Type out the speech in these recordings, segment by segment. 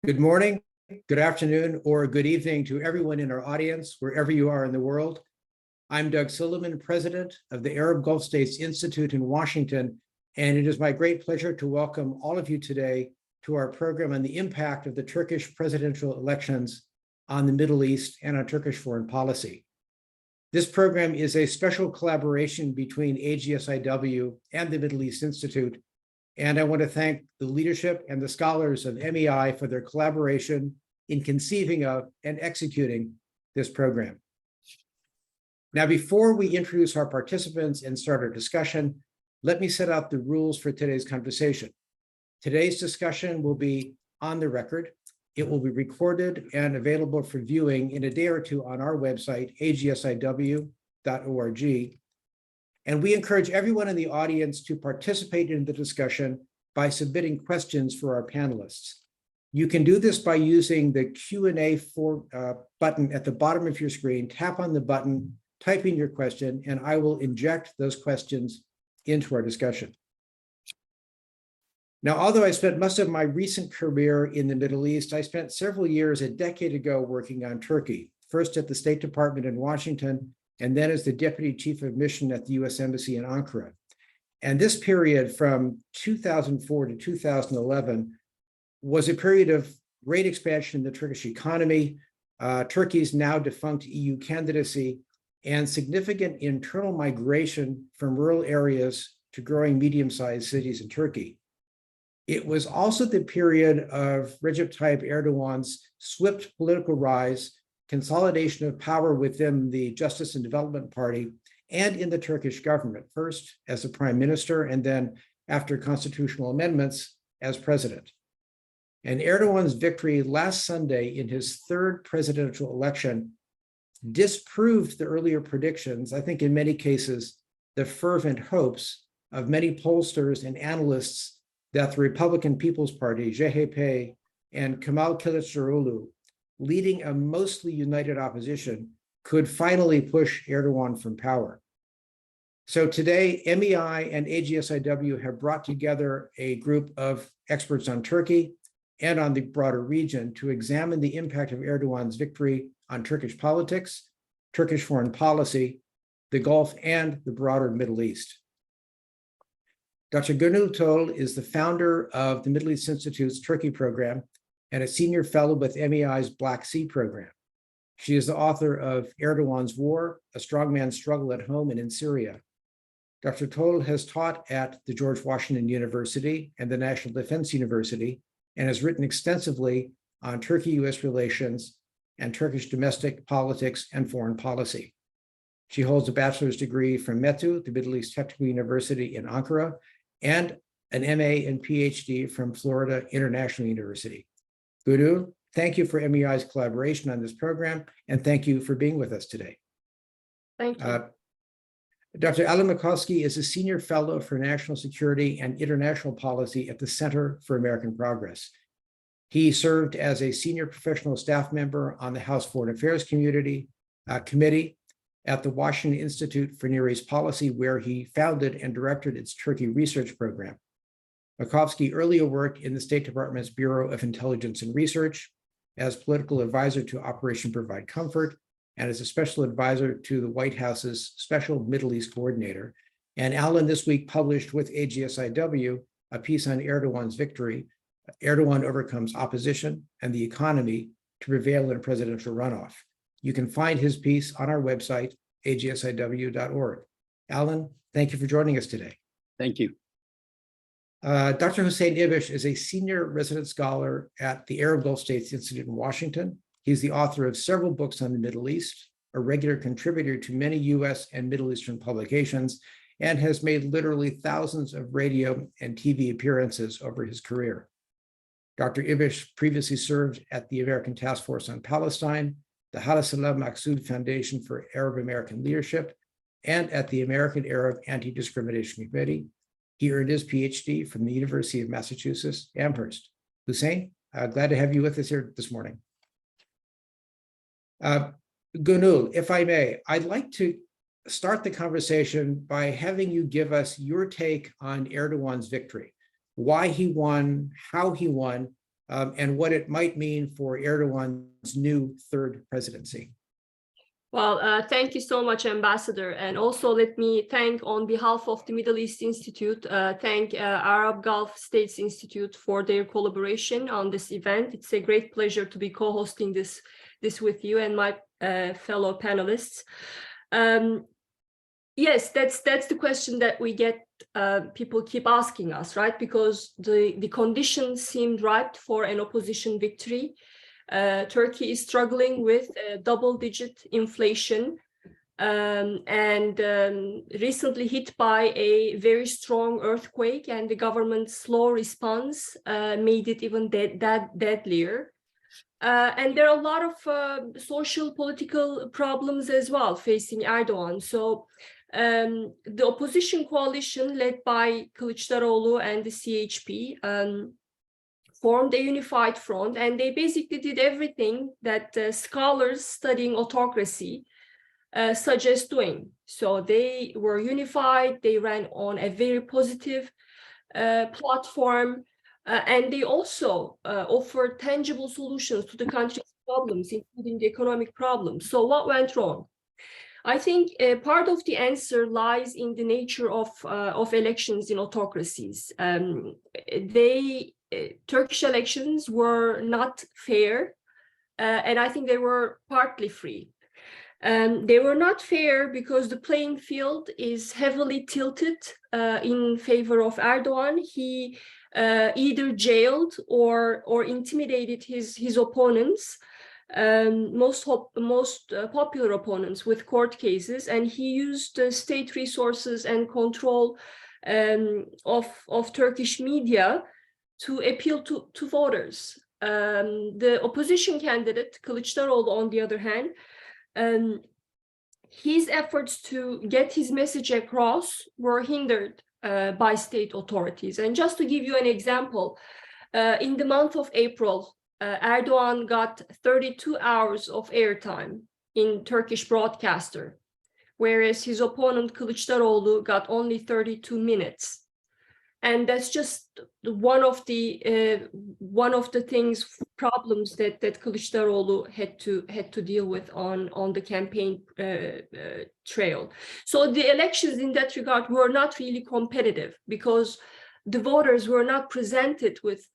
Good morning, good afternoon, or good evening to everyone in our audience, wherever you are in the world. I'm Doug Silliman, president of the Arab Gulf States Institute in Washington, and it is my great pleasure to welcome all of you today to our program on the impact of the Turkish presidential elections on the Middle East and on Turkish foreign policy. This program is a special collaboration between AGSIW and the Middle East Institute, and I want to thank the leadership and the scholars of MEI for their collaboration in conceiving of and executing this program. Now, before we introduce our participants and start our discussion, let me set out the rules for today's conversation. Today's discussion will be on the record. It will be recorded and available for viewing in a day or two on our website, agsiw.org. And we encourage everyone in the audience to participate in the discussion by submitting questions for our panelists. You can do this by using the Q&A button at the bottom of your screen. Tap on the button, type in your question, and I will inject those questions into our discussion. Now, although I spent most of my recent career in the Middle East, I spent several years, a decade ago, working on Turkey, first at the State Department in Washington, and then as the Deputy Chief of Mission at the U.S. Embassy in Ankara. And this period from 2004 to 2011 was a period of great expansion in the Turkish economy, Turkey's now defunct EU candidacy, and significant internal migration from rural areas to growing medium-sized cities in Turkey. It was also the period of Recep Tayyip Erdogan's swift political rise, consolidation of power within the Justice and Development Party and in the Turkish government, first as the prime minister and then, after constitutional amendments, as president. And Erdogan's victory last Sunday in his third presidential election disproved the earlier predictions, I think in many cases, the fervent hopes of many pollsters and analysts that the Republican People's Party, CHP, and Kemal Kilicdaroglu, leading a mostly united opposition, could finally push Erdogan from power. So today, MEI and AGSIW have brought together a group of experts on Turkey and on the broader region to examine the impact of Erdogan's victory on Turkish politics, Turkish foreign policy, the Gulf, and the broader Middle East. Dr. Gönül Tol is the founder of the Middle East Institute's Turkey program and a senior fellow with MEI's Black Sea program. She is the author of Erdogan's War, A Strongman's Struggle at Home and in Syria. Dr. Tol has taught at the George Washington University and the National Defense University and has written extensively on Turkey-US relations and Turkish domestic politics and foreign policy. She holds a bachelor's degree from METU, the Middle East Technical University in Ankara, and an MA and PhD from Florida International University. Gönül, thank you for MEI's collaboration on this program, and thank you for being with us today. Thank you. Dr. Alan Makowski is a senior fellow for national security and international policy at the Center for American Progress. He served as a senior professional staff member on the House Foreign Affairs Committee at the Washington Institute for Near East Policy, where he founded and directed its Turkey research program. Makowski earlier worked in the State Department's Bureau of Intelligence and Research as political advisor to Operation Provide Comfort and as a special advisor to the White House's Special Middle East Coordinator. And Alan this week published with AGSIW a piece on Erdogan's victory, Erdogan Overcomes Opposition and the Economy to Prevail in a Presidential Runoff. You can find his piece on our website, agsiw.org. Alan, thank you for joining us today. Thank you. Dr. Hussein Ibish is a senior resident scholar at the Arab Gulf States Institute in Washington. He's the author of several books on the Middle East, a regular contributor to many US and Middle Eastern publications, and has made literally thousands of radio and TV appearances over his career. Dr. Ibish previously served at the American Task Force on Palestine, the Hala Salam Maksud Foundation for Arab American Leadership, and at the American Arab Anti-Discrimination Committee. He earned his PhD from the University of Massachusetts, Amherst. Hussein, glad to have you with us here this morning. Gönül, if I may, I'd like to start the conversation by having you give us your take on Erdogan's victory, why he won, how he won, and what it might mean for Erdogan's new third presidency. Well, thank you so much, Ambassador. And also let me thank, on behalf of the Middle East Institute, thank Arab Gulf States Institute for their collaboration on this event. It's a great pleasure to be co-hosting this with you and my fellow panelists. Yes, that's the question that we get. People keep asking us, right? Because the conditions seemed ripe for an opposition victory. Turkey is struggling with double-digit inflation and recently hit by a very strong earthquake, and the government's slow response made it even deadlier. And there are a lot of social, political problems as well facing Erdogan. So the opposition coalition led by Kilicdaroglu and the CHP formed a unified front, and they basically did everything that scholars studying autocracy suggest doing. So they were unified, they ran on a very positive platform, and they also offered tangible solutions to the country's problems, including the economic problems. So what went wrong? I think part of the answer lies in the nature of elections in autocracies. Turkish elections were not fair, and I think they were partly free. They were not fair because the playing field is heavily tilted in favor of Erdogan. He either jailed or intimidated his opponents, most popular opponents, with court cases, and he used state resources and control of Turkish media to appeal to voters. The opposition candidate, Kilicdaroglu, on the other hand, his efforts to get his message across were hindered by state authorities. And just to give you an example, in the month of April, Erdogan got 32 hours of airtime in Turkish broadcaster, whereas his opponent Kilicdaroglu got only 32 minutes. And that's just one of the problems that Kilicdaroglu had to deal with on the campaign trail. So the elections in that regard were not really competitive because the voters were not presented with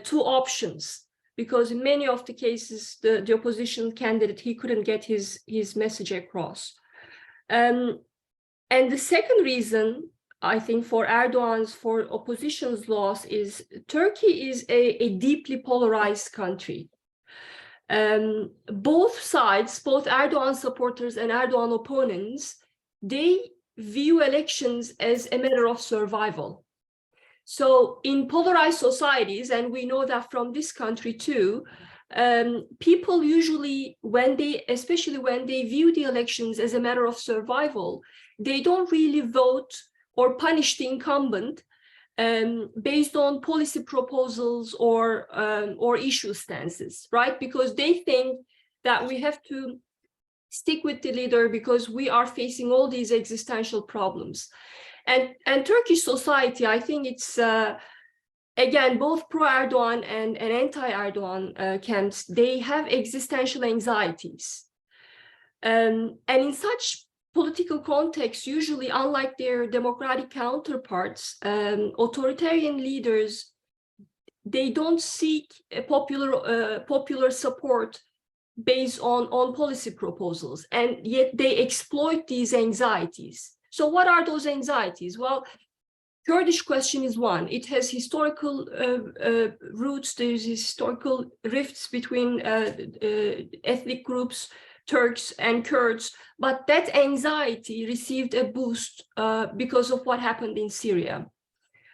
two options, because in many of the cases the opposition candidate, he couldn't get his message across. And the second reason, I think, for opposition's loss is Turkey is a deeply polarized country. Both sides, both Erdogan supporters and Erdogan opponents, they view elections as a matter of survival. So in polarized societies, and we know that from this country too, people usually, especially when they view the elections as a matter of survival, they don't really vote or punish the incumbent based on policy proposals or issue stances, right? Because they think that we have to stick with the leader because we are facing all these existential problems. And Turkish society, I think it's, again, both pro-Erdogan and anti-Erdogan camps, they have existential anxieties. And in such political context, usually, unlike their democratic counterparts, authoritarian leaders, they don't seek a popular support based on policy proposals, and yet they exploit these anxieties. So what are those anxieties? Well, Kurdish question is one. It has historical roots. There's historical rifts between ethnic groups, Turks and Kurds, but that anxiety received a boost because of what happened in Syria.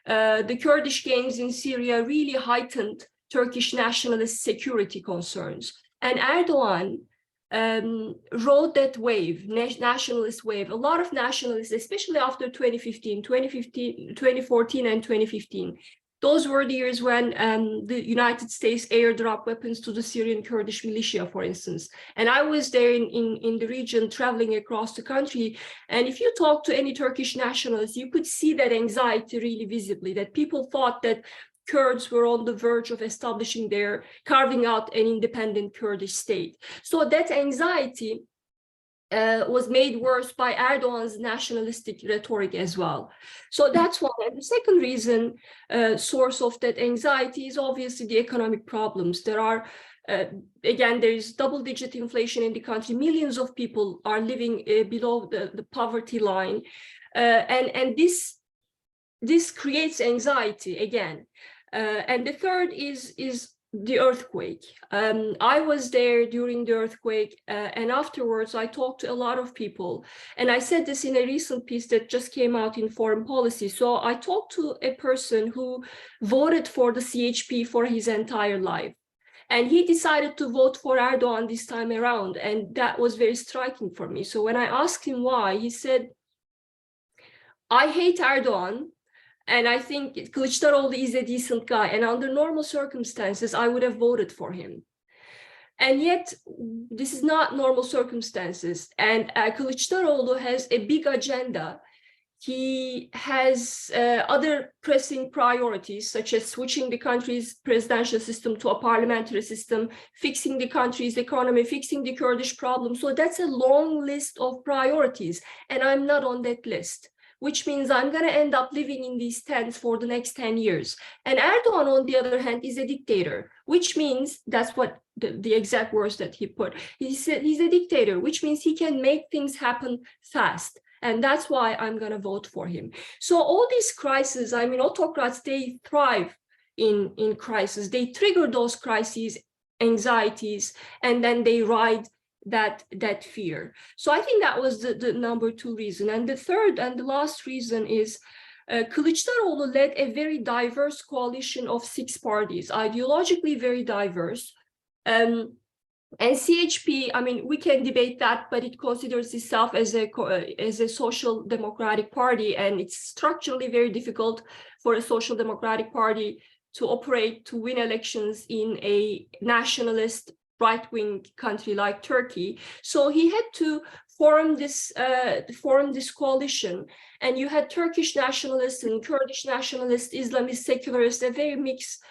The Kurdish gains in Syria really heightened Turkish nationalist security concerns. And Erdogan rode that wave, nationalist wave. A lot of nationalists, especially after 2014 and 2015, those were the years when the United States airdropped weapons to the Syrian Kurdish militia, for instance. And I was there in the region, traveling across the country. And if you talk to any Turkish nationalists, you could see that anxiety really visibly, that people thought that Kurds were on the verge of carving out an independent Kurdish state. So that anxiety was made worse by Erdogan's nationalistic rhetoric as well. So that's one. And the second reason, source of that anxiety is obviously the economic problems. There are, again, there is double-digit inflation in the country. Millions of people are living below the poverty line. And this creates anxiety again. And the third is the earthquake. I was there during the earthquake, and afterwards I talked to a lot of people. And I said this in a recent piece that just came out in Foreign Policy. So I talked to a person who voted for the CHP for his entire life. And he decided to vote for Erdogan this time around. And that was very striking for me. So when I asked him why, he said, I hate Erdogan. And I think Kılıçdaroğlu is a decent guy. And under normal circumstances, I would have voted for him. And yet, this is not normal circumstances. And Kılıçdaroğlu has a big agenda. He has other pressing priorities, such as switching the country's presidential system to a parliamentary system, fixing the country's economy, fixing the Kurdish problem. So that's a long list of priorities. And I'm not on that list, which means I'm going to end up living in these tents for the next 10 years. And Erdogan, on the other hand, is a dictator, which means, that's what the exact words that he put. He said he's a dictator, which means he can make things happen fast. And that's why I'm going to vote for him. So all these crises, I mean, autocrats, they thrive in crisis. They trigger those crises, anxieties, and then they ride that fear. So I think that was the number two reason. And the third and the last reason is Kılıçdaroğlu led a very diverse coalition of 6 parties, ideologically very diverse. And CHP, I mean, we can debate that, but it considers itself as a social democratic party, and it's structurally very difficult for a social democratic party to operate, to win elections in a nationalist right-wing country like Turkey. So he had to form this coalition, and you had Turkish nationalists and Kurdish nationalists, Islamist secularists, a very mixed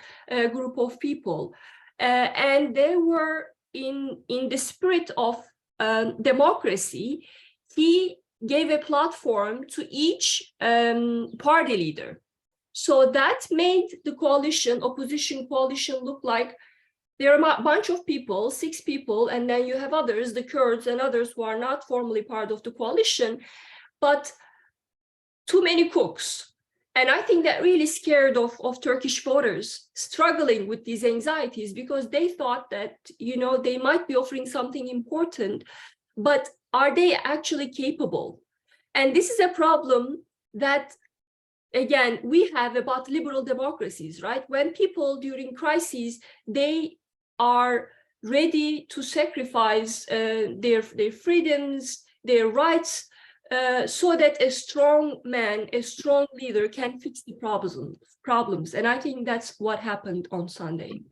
group of people, and they were in the spirit of democracy. He gave a platform to each party leader, so that made the coalition, opposition coalition, look like there are a bunch of people, 6 people, and then you have others, the Kurds and others who are not formally part of the coalition, but too many cooks. And I think that really scared of Turkish voters struggling with these anxieties, because they thought that, you know, they might be offering something important, but are they actually capable? And this is a problem that, again, we have about liberal democracies, right? When people during crises, they are ready to sacrifice their freedoms, their rights, so that a strong man, a strong leader can fix the problems. And I think that's what happened on Sunday.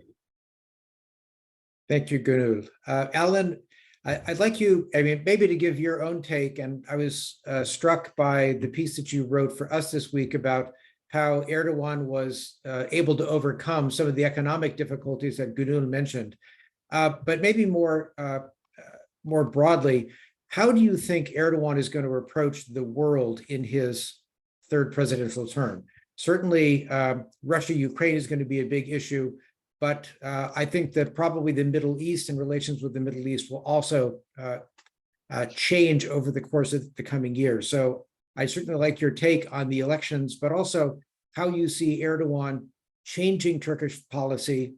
Thank you, Gönül. Alan, I'd like you, I mean, maybe to give your own take. And I was struck by the piece that you wrote for us this week about how Erdogan was able to overcome some of the economic difficulties that Gönül mentioned. But maybe more broadly, how do you think Erdogan is going to approach the world in his 3rd presidential term? Certainly, Russia-Ukraine is going to be a big issue, but I think that probably the Middle East and relations with the Middle East will also change over the course of the coming years. So I certainly like your take on the elections, but also how you see Erdogan changing Turkish policy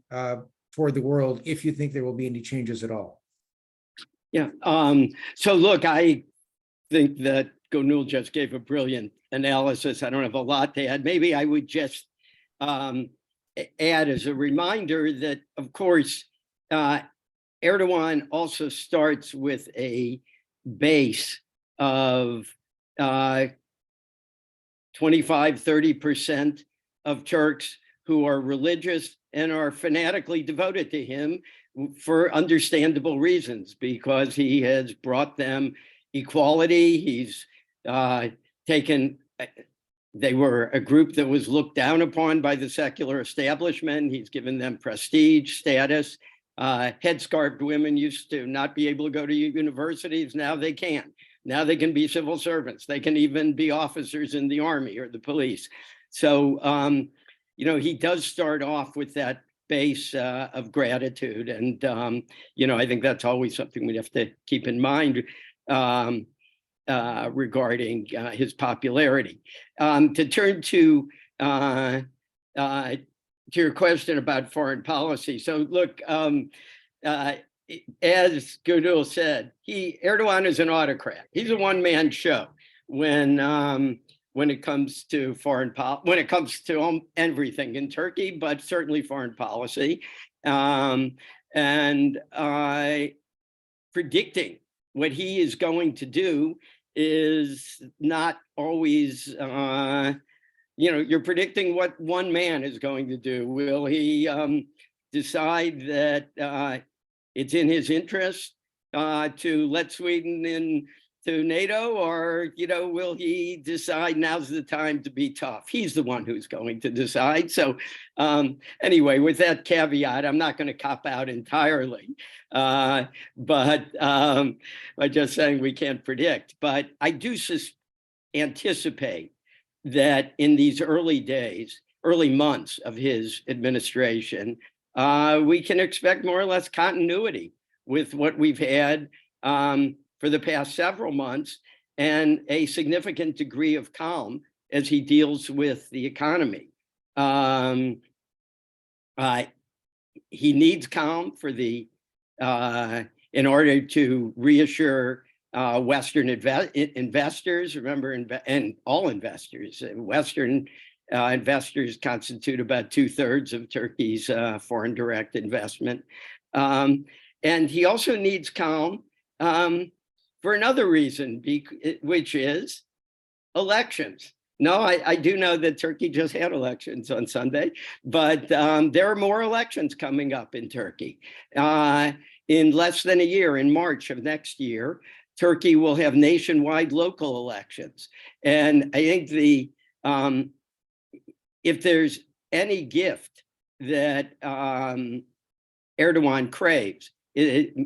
for the world, if you think there will be any changes at all. Yeah. So look, I think that Gönül just gave a brilliant analysis. I don't have a lot to add. Maybe I would just add as a reminder that, of course, Erdogan also starts with a base of 25–30% of Turks who are religious and are fanatically devoted to him for understandable reasons, because he has brought them equality. He's taken they were a group that was looked down upon by the secular establishment. He's given them prestige, status. Headscarved women used to not be able to go to universities. Now they can. Now they can be civil servants. They can even be officers in the army or the police. So, you know, he does start off with that base of gratitude. And, you know, I think that's always something we have to keep in mind regarding his popularity. To turn to your question about foreign policy. So look, as Gönül said, Erdogan is an autocrat. He's a one-man show when it comes to foreign policy, when it comes to everything in Turkey, but certainly foreign policy, and predicting what he is going to do is not always, you know, you're predicting what one man is going to do. Will he decide that it's in his interest to let Sweden into NATO, or, you know, will he decide now's the time to be tough? He's the one who's going to decide. So anyway, with that caveat, I'm not going to cop out entirely, but by just saying we can't predict. But I do anticipate that in these early days, early months of his administration, we can expect more or less continuity with what we've had for the past several months, and a significant degree of calm as he deals with the economy. He needs calm for in order to reassure Western investors. Remember, and all investors, Western investors constitute about 2/3 of Turkey's foreign direct investment. And he also needs calm for another reason, which is elections. No, I do know that Turkey just had elections on Sunday, but there are more elections coming up in Turkey. In less than a year, in March of next year, Turkey will have nationwide local elections. And I think if there's any gift that Erdogan craves,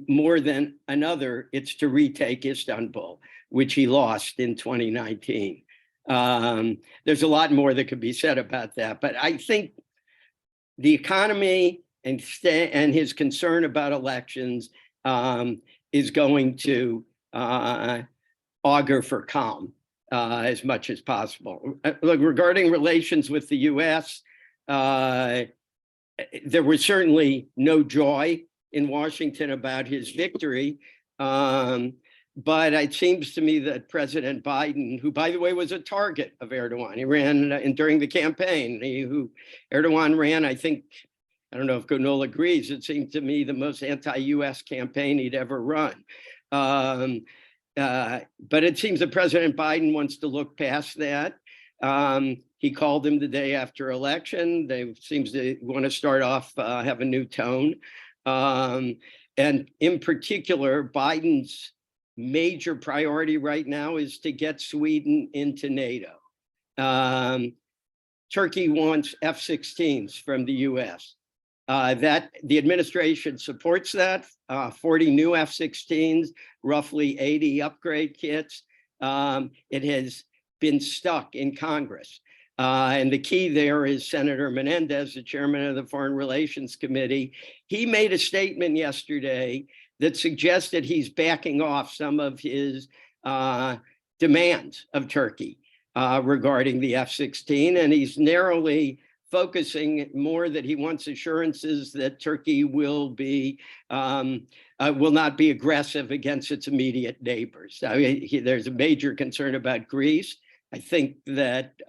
more than another, it's to retake Istanbul, which he lost in 2019. There's a lot more that could be said about that, but I think the economy and his concern about elections is going to augur for calm as much as possible. Look, regarding relations with the US, there was certainly no joy in Washington about his victory. But it seems to me that President Biden, who, by the way, was a target of Erdogan, he ran during the campaign, Erdogan ran, I think, I don't know if Gönül agrees, it seemed to me the most anti-US campaign he'd ever run. But it seems that President Biden wants to look past that. He called him the day after election. They seems to want to start off, have a new tone. And in particular, Biden's major priority right now is to get Sweden into NATO. Turkey wants F-16s from the US. That the administration supports that, 40 new F-16s, roughly 80 upgrade kits. It has been stuck in Congress. And the key there is Senator Menendez, the chairman of the Foreign Relations Committee. He made a statement yesterday that suggested he's backing off some of his demands of Turkey regarding the F-16, and he's narrowly focusing more that he wants assurances that Turkey will not be aggressive against its immediate neighbors. I mean, there's a major concern about Greece. I think that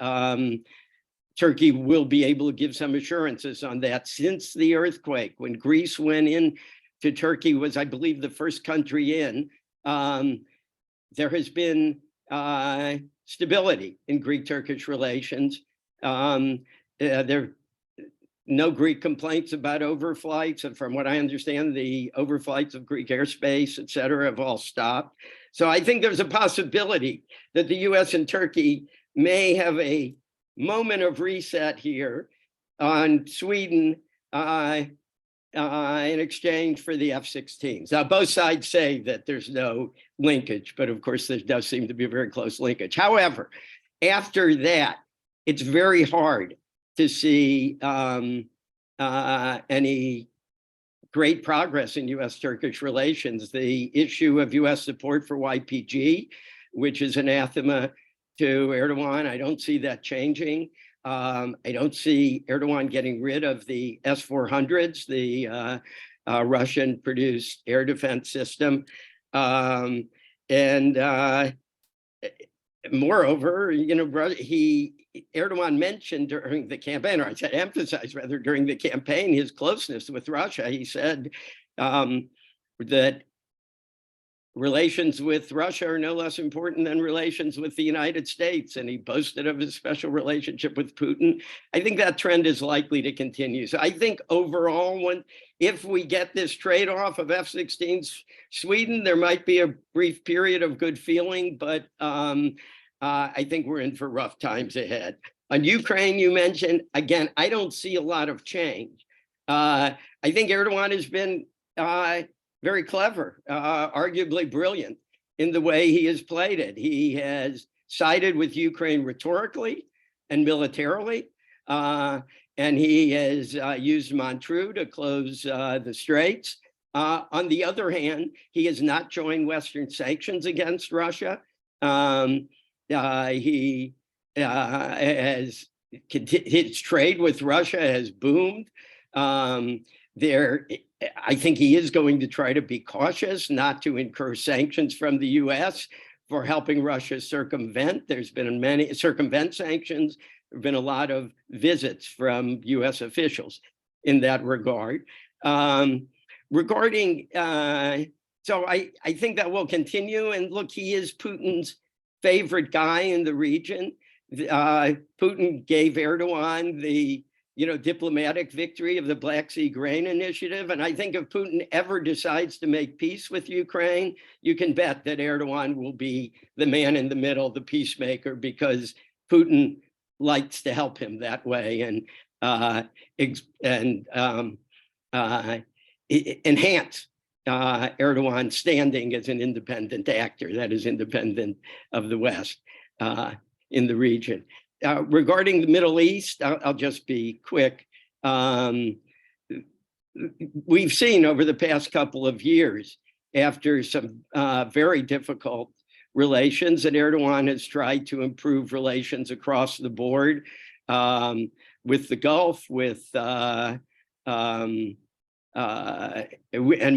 Turkey will be able to give some assurances on that. Since the earthquake, when Greece went in to Turkey, was, I believe, the first country in, there has been stability in Greek-Turkish relations. There are no Greek complaints about overflights, and from what I understand, the overflights of Greek airspace, et cetera, have all stopped. So I think there's a possibility that the US and Turkey may have a moment of reset here on Sweden in exchange for the F-16s. Now, both sides say that there's no linkage, but of course, there does seem to be a very close linkage. However, after that, it's very hard to see any great progress in U.S.-Turkish relations. The issue of U.S. support for YPG, which is anathema to Erdogan, I don't see that changing. I don't see Erdogan getting rid of the S-400s, the Russian-produced air defense system. Moreover, you know, Erdogan mentioned during the campaign, or I said emphasized rather during the campaign, his closeness with Russia. He said that relations with Russia are no less important than relations with the United States, and he boasted of his special relationship with Putin. I think that trend is likely to continue. So I think overall, if we get this trade-off of F-16s, Sweden, there might be a brief period of good feeling, but I think we're in for rough times ahead. On Ukraine, you mentioned, again, I don't see a lot of change. I think Erdogan has been very clever, arguably brilliant in the way he has played it. He has sided with Ukraine rhetorically and militarily, and he has used Montreux to close the straits. On the other hand, he has not joined Western sanctions against Russia. His trade with Russia has boomed. I think he is going to try to be cautious not to incur sanctions from the US for helping Russia circumvent. There's been many circumvent sanctions. There have been a lot of visits from US officials in that regard. So I think that will continue. And look, he is Putin's favorite guy in the region. Putin gave Erdogan the diplomatic victory of the Black Sea Grain Initiative. And I think if Putin ever decides to make peace with Ukraine, you can bet that Erdogan will be the man in the middle, the peacemaker, because Putin likes to help him that way and enhance Erdogan's standing as an independent actor, that is independent of the West in the region. Regarding the Middle East, I'll just be quick. We've seen over the past couple of years, after some very difficult relations, that Erdogan has tried to improve relations across the board with the Gulf, and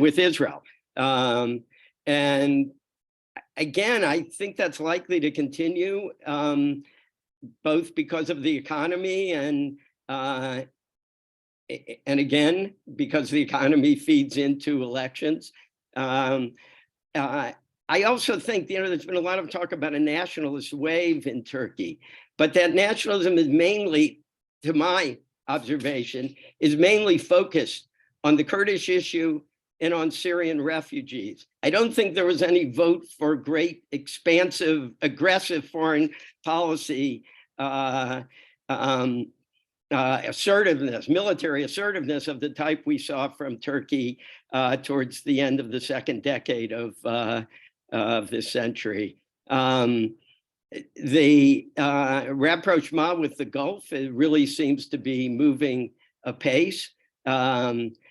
with Israel. And again, I think that's likely to continue. Both because of the economy and again, because the economy feeds into elections. I also think, there's been a lot of talk about a nationalist wave in Turkey, but that nationalism is mainly, to my observation, is mainly focused on the Kurdish issue and on Syrian refugees. I don't think there was any vote for great, expansive, aggressive foreign policy assertiveness, military assertiveness of the type we saw from Turkey towards the end of the second decade of this century. The rapprochement with the Gulf, it really seems to be moving apace.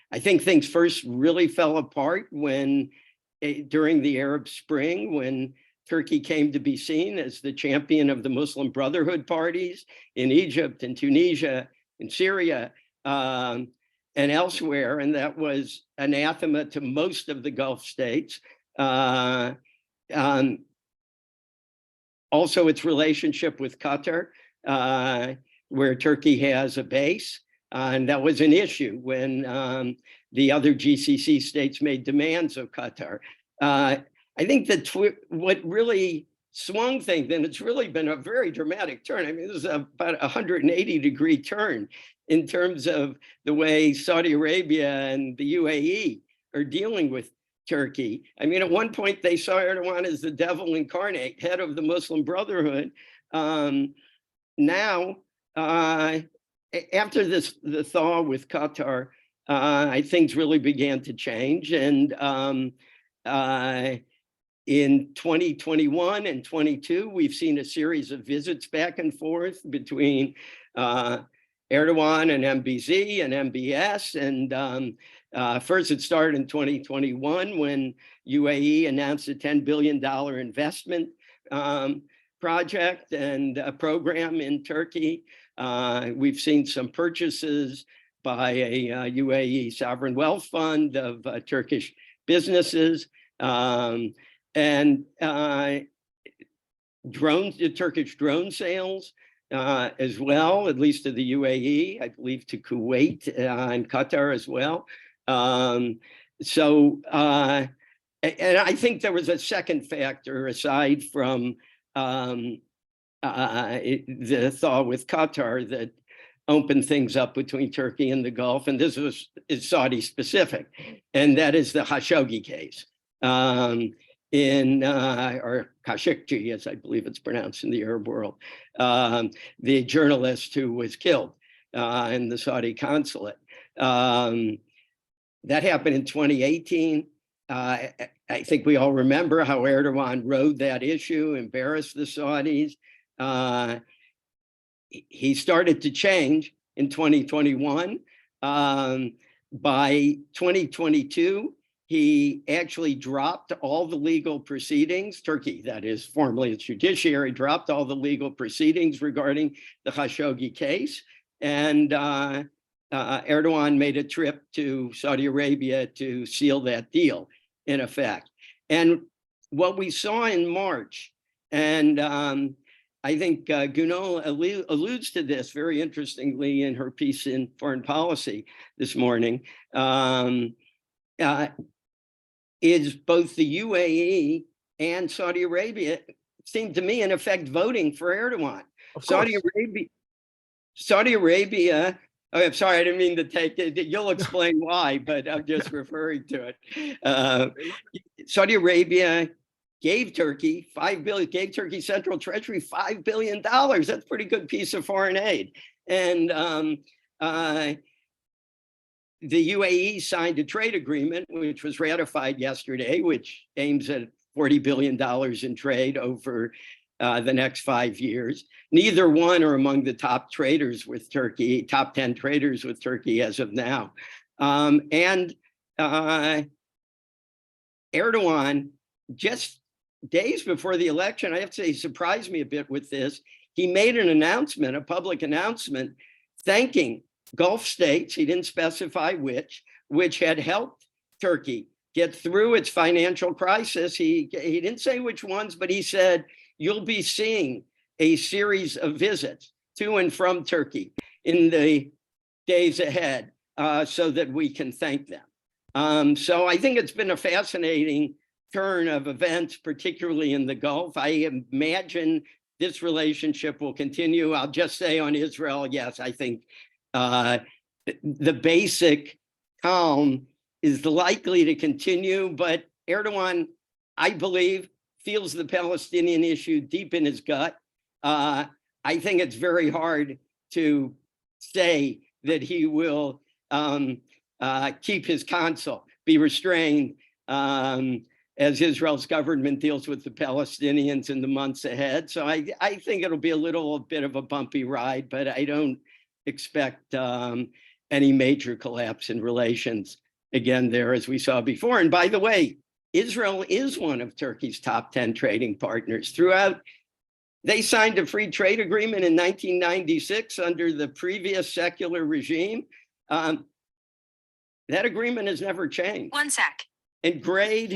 I think things first really fell apart during the Arab Spring, when Turkey came to be seen as the champion of the Muslim Brotherhood parties in Egypt and Tunisia and Syria and elsewhere. And that was anathema to most of the Gulf states. Also, its relationship with Qatar, where Turkey has a base. And that was an issue when the other GCC states made demands of Qatar. I think that what really swung things, and it's really been a very dramatic turn. I mean, this is about a 180-degree turn in terms of the way Saudi Arabia and the UAE are dealing with Turkey. I mean, at one point, they saw Erdogan as the devil incarnate, head of the Muslim Brotherhood. Now, after the thaw with Qatar, things really began to change. And in 2021 and 22, we've seen a series of visits back and forth between Erdogan and MBZ and MBS. And first it started in 2021 when UAE announced a $10 billion investment project and a program in Turkey. We've seen some purchases by a UAE sovereign wealth fund of Turkish businesses. And Turkish drone sales as well, at least to the UAE, I believe to Kuwait and Qatar as well. And I think there was a second factor aside from the thaw with Qatar that opened things up between Turkey and the Gulf, and this is Saudi specific, and that is the Khashoggi case. Or Khashoggi, as I believe it's pronounced in the Arab world, the journalist who was killed in the Saudi consulate. That happened in 2018. I think we all remember how Erdogan rode that issue, embarrassed the Saudis. He started to change in 2021. By 2022, he actually dropped all the legal proceedings. Turkey, that is formerly its judiciary, dropped all the legal proceedings regarding the Khashoggi case. And Erdogan made a trip to Saudi Arabia to seal that deal, in effect. And what we saw in March, and I think Gunal alludes to this very interestingly in her piece in Foreign Policy this morning, is both the UAE and Saudi Arabia seem to me in effect voting for Erdogan. Saudi Arabia, oh, I'm sorry, I didn't mean to take it. You'll explain why, but I'm just referring to it. Saudi Arabia gave Turkey $5 billion, gave Turkey Central Treasury $5 billion. That's a pretty good piece of foreign aid. And the UAE signed a trade agreement, which was ratified yesterday, which aims at $40 billion in trade over the next 5 years. Neither one are among the top traders with Turkey, top 10 traders with Turkey as of now. Erdogan, just days before the election, I have to say, surprised me a bit with this. He made an announcement, a public announcement, thanking Gulf states, he didn't specify which had helped Turkey get through its financial crisis. He didn't say which ones, but he said, you'll be seeing a series of visits to and from Turkey in the days ahead so that we can thank them. So I think it's been a fascinating turn of events, particularly in the Gulf. I imagine this relationship will continue. I'll just say on Israel, yes, I think the basic calm is likely to continue, but Erdogan, I believe, feels the Palestinian issue deep in his gut. I think it's very hard to say that he will keep his consul, be restrained as Israel's government deals with the Palestinians in the months ahead. So I think it'll be a little bit of a bumpy ride, but I don't expect any major collapse in relations again there, as we saw before. And by the way, Israel is one of Turkey's top 10 trading partners. They signed a free trade agreement in 1996 under the previous secular regime. That agreement has never changed. One sec. And trade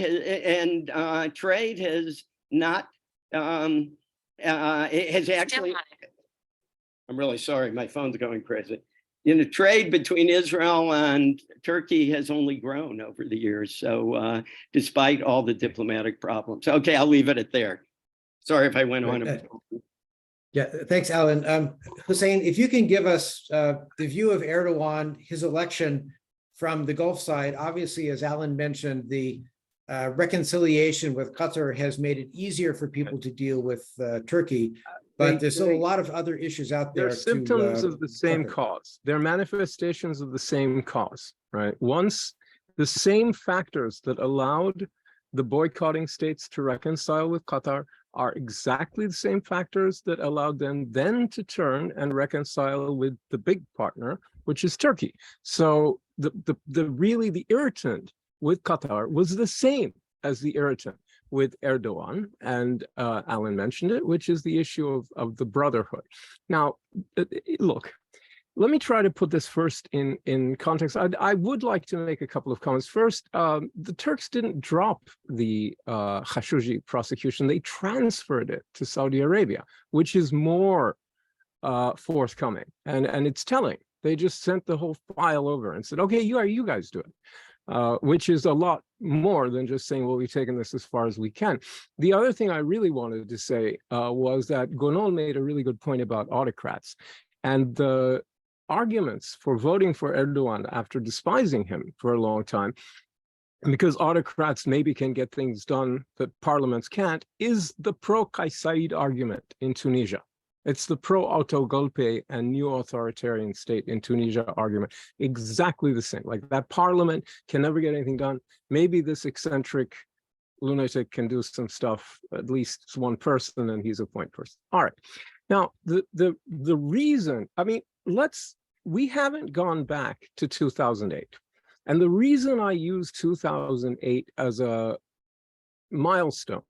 has not, it has actually, I'm really sorry, my phone's going crazy. Trade between Israel and Turkey has only grown over the years. So despite all the diplomatic problems. Okay, I'll leave it at there. Sorry if I went on. Yeah, thanks, Alan. Hussein, if you can give us the view of Erdogan, his election from the Gulf side. Obviously, as Alan mentioned, the reconciliation with Qatar has made it easier for people to deal with Turkey. But there's still a lot of other issues out there. They're symptoms to, of the same cover. cause. They're manifestations of the same cause, right? Once the same factors that allowed the boycotting states to reconcile with Qatar are exactly the same factors that allowed them then to turn and reconcile with the big partner, which is Turkey. So really the irritant with Qatar was the same as the irritant with Erdogan, and Alan mentioned it, which is the issue of the brotherhood. Now, look, let me try to put this first in context. I would like to make a couple of comments. First, the Turks didn't drop the Khashoggi prosecution. They transferred it to Saudi Arabia, which is more forthcoming. And it's telling. They just sent the whole file over and said, okay, you guys do it, which is a lot more than just saying, well, we've taken this as far as we can. The other thing I really wanted to say was that Gonol made a really good point about autocrats. And the arguments for voting for Erdogan after despising him for a long time, because autocrats maybe can get things done that parliaments can't, is the pro-Kais Saied argument in Tunisia. It's the pro-autogolpe and new authoritarian state in Tunisia argument. Exactly the same. Like that parliament can never get anything done. Maybe this eccentric lunatic can do some stuff, at least one person, and he's a point person. All right. Now, the reason, I mean, we haven't gone back to 2008. And the reason I use 2008 as a milestone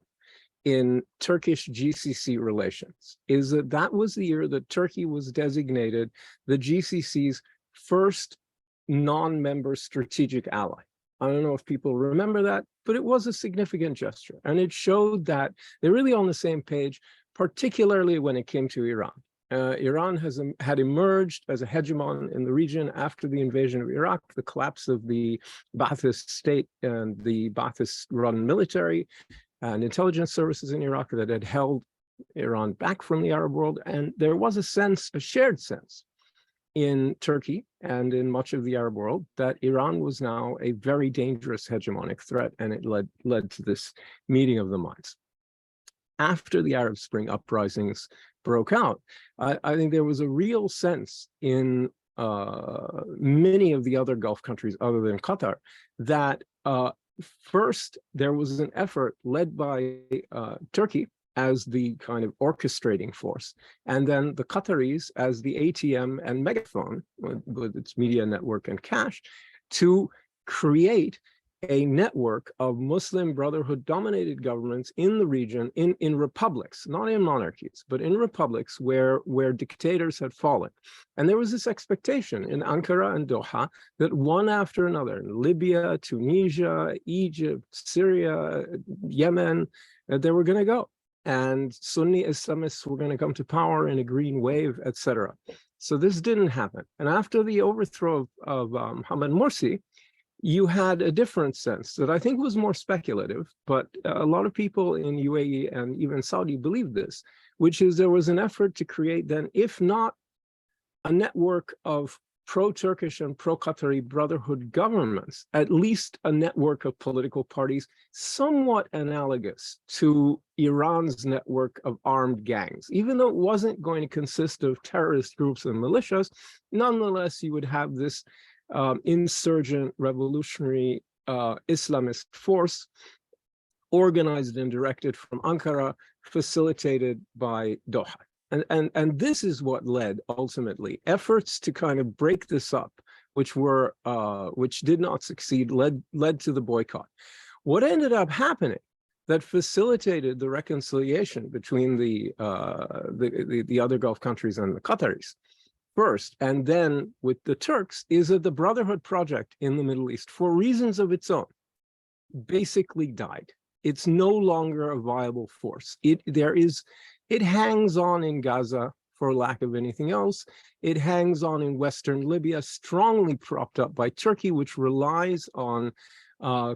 in Turkish GCC relations is that was the year that Turkey was designated the GCC's first non-member strategic ally. I don't know if people remember that, but it was a significant gesture. And it showed that they're really on the same page, particularly when it came to Iran. Iran had emerged as a hegemon in the region after the invasion of Iraq, the collapse of the Ba'athist state and the Ba'athist-run military and intelligence services in Iraq that had held Iran back from the Arab world. And there was a shared sense in Turkey and in much of the Arab world that Iran was now a very dangerous hegemonic threat, and it led to this meeting of the minds. After the Arab Spring uprisings broke out, I think there was a real sense in many of the other Gulf countries other than Qatar that first there was an effort led by Turkey as the kind of orchestrating force, and then the Qataris as the ATM and megaphone with its media network and cash to create a network of Muslim Brotherhood dominated governments in the region, in republics, not in monarchies, but in republics where dictators had fallen. And there was this expectation in Ankara and Doha that one after another, Libya, Tunisia, Egypt, Syria, Yemen, they were going to go. And Sunni Islamists were going to come to power in a green wave, etc. So this didn't happen. And after the overthrow of Mohamed Morsi, you had a different sense that I think was more speculative, but a lot of people in UAE and even Saudi believed this, which is there was an effort to create then, if not a network of pro-Turkish and pro-Qatari brotherhood governments, at least a network of political parties somewhat analogous to Iran's network of armed gangs. Even though it wasn't going to consist of terrorist groups and militias, nonetheless, you would have this insurgent revolutionary Islamist force organized and directed from Ankara, facilitated by Doha. And this is what led ultimately efforts to kind of break this up, which did not succeed, led to the boycott. What ended up happening that facilitated the reconciliation between the other Gulf countries and the Qataris first, and then with the Turks, is that the Brotherhood project in the Middle East, for reasons of its own, basically died. It's no longer a viable force. It hangs on in Gaza for lack of anything else. It hangs on in Western Libya, strongly propped up by Turkey, which relies on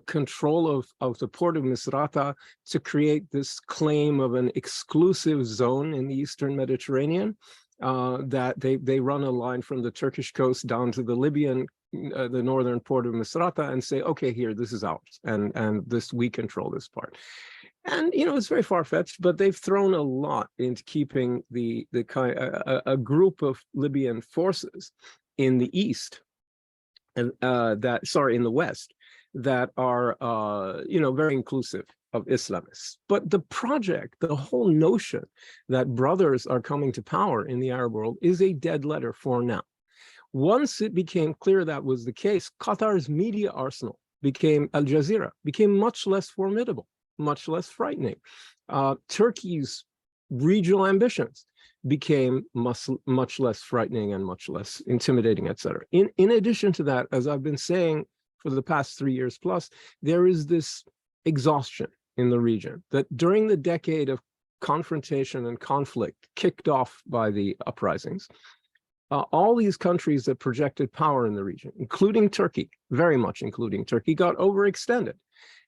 control of the port of Misrata to create this claim of an exclusive zone in the Eastern Mediterranean. That they run a line from the Turkish coast down to the Libyan, the northern port of Misrata, and say, okay, here, this is ours, and we control this part. And it's very far-fetched, but they've thrown a lot into keeping a group of Libyan forces in the east, and in the west, that are very inclusive of Islamists. But the project, the whole notion that brothers are coming to power in the Arab world is a dead letter for now. Once it became clear that was the case, Qatar's media arsenal Al Jazeera became much less formidable, much less frightening. Turkey's regional ambitions became much less frightening and much less intimidating, etc. In addition to that, as I've been saying for the past 3 years plus, there is this exhaustion in the region that during the decade of confrontation and conflict kicked off by the uprisings, all these countries that projected power in the region, including Turkey, very much including Turkey, got overextended.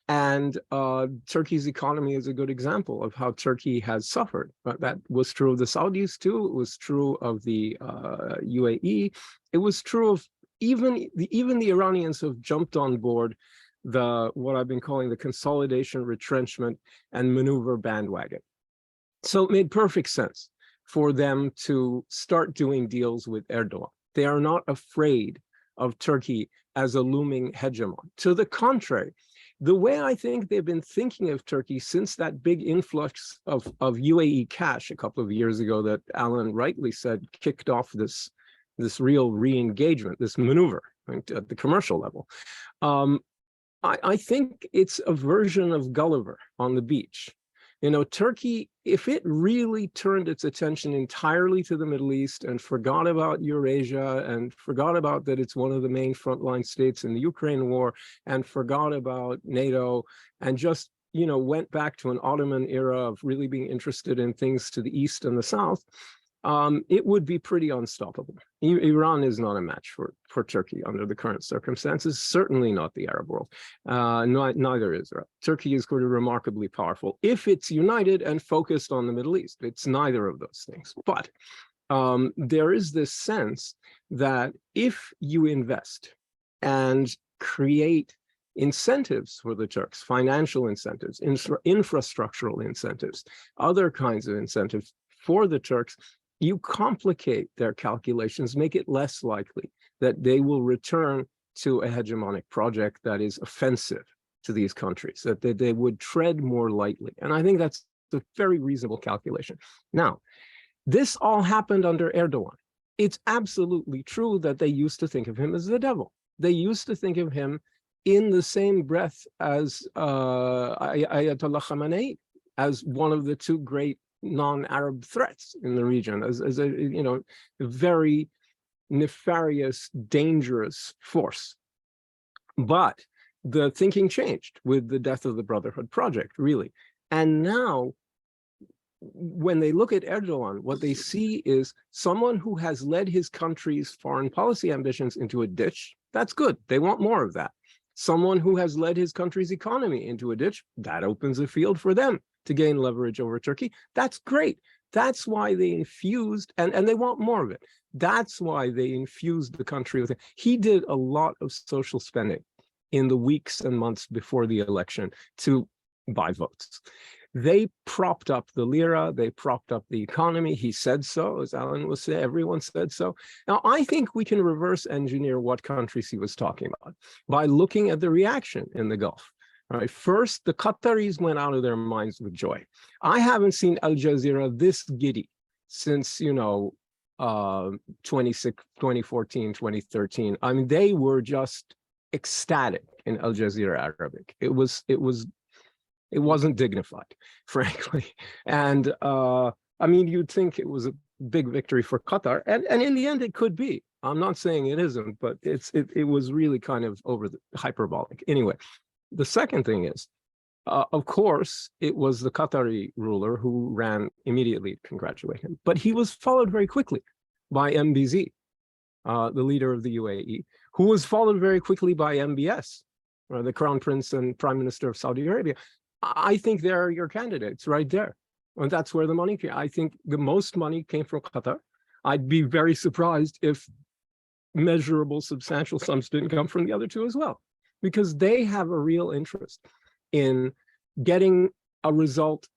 And Turkey's economy is a good example of how Turkey has suffered. But that was true of the Saudis too. It was true of the UAE. It was true of even the Iranians have jumped on board what I've been calling the consolidation, retrenchment, and maneuver bandwagon. So it made perfect sense for them to start doing deals with Erdogan. They are not afraid of Turkey as a looming hegemon. To the contrary, the way I think they've been thinking of Turkey since that big influx of UAE cash a couple of years ago that Alan rightly said kicked off this real re-engagement, this maneuver at the commercial level. I think it's a version of Gulliver on the beach. Turkey, if it really turned its attention entirely to the Middle East and forgot about Eurasia and forgot about that it's one of the main frontline states in the Ukraine war and forgot about NATO and just, went back to an Ottoman era of really being interested in things to the east and the south, it would be pretty unstoppable. Iran is not a match for Turkey under the current circumstances, certainly not the Arab world. Neither is Israel. Turkey is going to be remarkably powerful if it's united and focused on the Middle East. It's neither of those things. But there is this sense that if you invest and create incentives for the Turks, financial incentives, infrastructural incentives, other kinds of incentives for the Turks, you complicate their calculations, make it less likely that they will return to a hegemonic project that is offensive to these countries, that they would tread more lightly. And I think that's a very reasonable calculation. Now, this all happened under Erdogan. It's absolutely true that they used to think of him as the devil. They used to think of him in the same breath as Ayatollah Khamenei, as one of the two great non-Arab threats in the region, as a very nefarious, dangerous force. But the thinking changed with the death of the Brotherhood Project, really. And now, when they look at Erdogan, what they see is someone who has led his country's foreign policy ambitions into a ditch. That's good. They want more of that. Someone who has led his country's economy into a ditch, that opens a field for them to gain leverage over Turkey. That's great. That's why they infused, and they want more of it. That's why they infused the country with it. He did a lot of social spending in the weeks and months before the election to buy votes. They propped up the lira, they propped up the economy. He said so, as Alan was saying, everyone said so. Now, I think we can reverse engineer what countries he was talking about by looking at the reaction in the Gulf. All right, first, the Qataris went out of their minds with joy. I haven't seen Al Jazeera this giddy since, 2014, 2013. I mean, they were just ecstatic in Al Jazeera Arabic. It wasn't dignified, frankly. And you'd think it was a big victory for Qatar, and in the end, it could be. I'm not saying it isn't, but it was really kind of hyperbolic. Anyway. The second thing is, of course, it was the Qatari ruler who ran immediately to congratulate him, but he was followed very quickly by MBZ, the leader of the UAE, who was followed very quickly by MBS, the Crown Prince and Prime Minister of Saudi Arabia. I think they're your candidates right there. And that's where the money came. I think the most money came from Qatar. I'd be very surprised if measurable, substantial sums didn't come from the other two as well, because they have a real interest in getting a result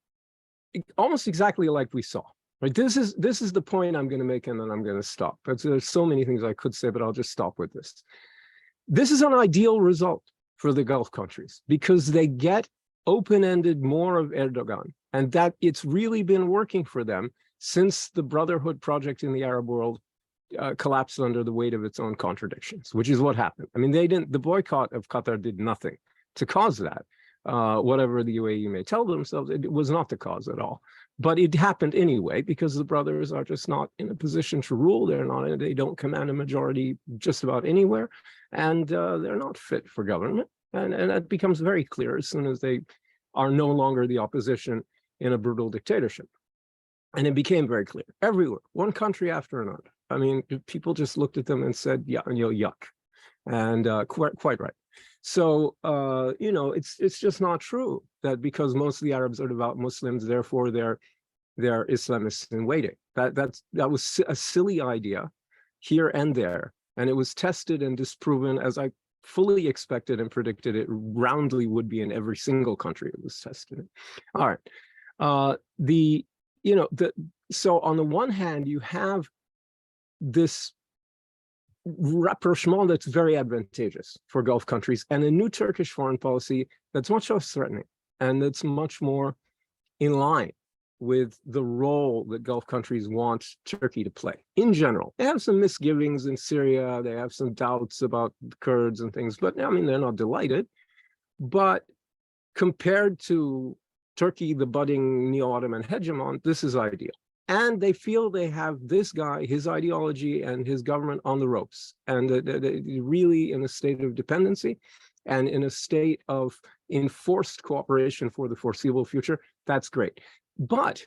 almost exactly like we saw. Right? This is the point I'm going to make, and then I'm going to stop. There's so many things I could say, but I'll just stop with this. This is an ideal result for the Gulf countries because they get open-ended more of Erdogan, and that it's really been working for them since the Brotherhood project in the Arab world collapsed under the weight of its own contradictions, which is what happened. I mean, the boycott of Qatar did nothing to cause that. Whatever the UAE may tell themselves, it was not the cause at all. But it happened anyway because the brothers are just not in a position to rule. They don't command a majority just about anywhere, and they're not fit for government. And that becomes very clear as soon as they are no longer the opposition in a brutal dictatorship. And it became very clear everywhere, one country after another. I mean, people just looked at them and said, yeah, yuck. And quite right. So, it's just not true that because most of the Arabs are devout Muslims, therefore they're Islamists in waiting. That was a silly idea here and there. And it was tested and disproven, as I fully expected and predicted it roundly would be in every single country it was tested in. All right. So on the one hand, you have this rapprochement that's very advantageous for Gulf countries, and a new Turkish foreign policy that's much less threatening and that's much more in line with the role that Gulf countries want Turkey to play in general. They have some misgivings in Syria, they have some doubts about the Kurds and things, but I mean, they're not delighted. But compared to Turkey, the budding neo-Ottoman hegemon, this is ideal. And they feel they have this guy, his ideology, and his government on the ropes, and really in a state of dependency and in a state of enforced cooperation for the foreseeable future. That's great. But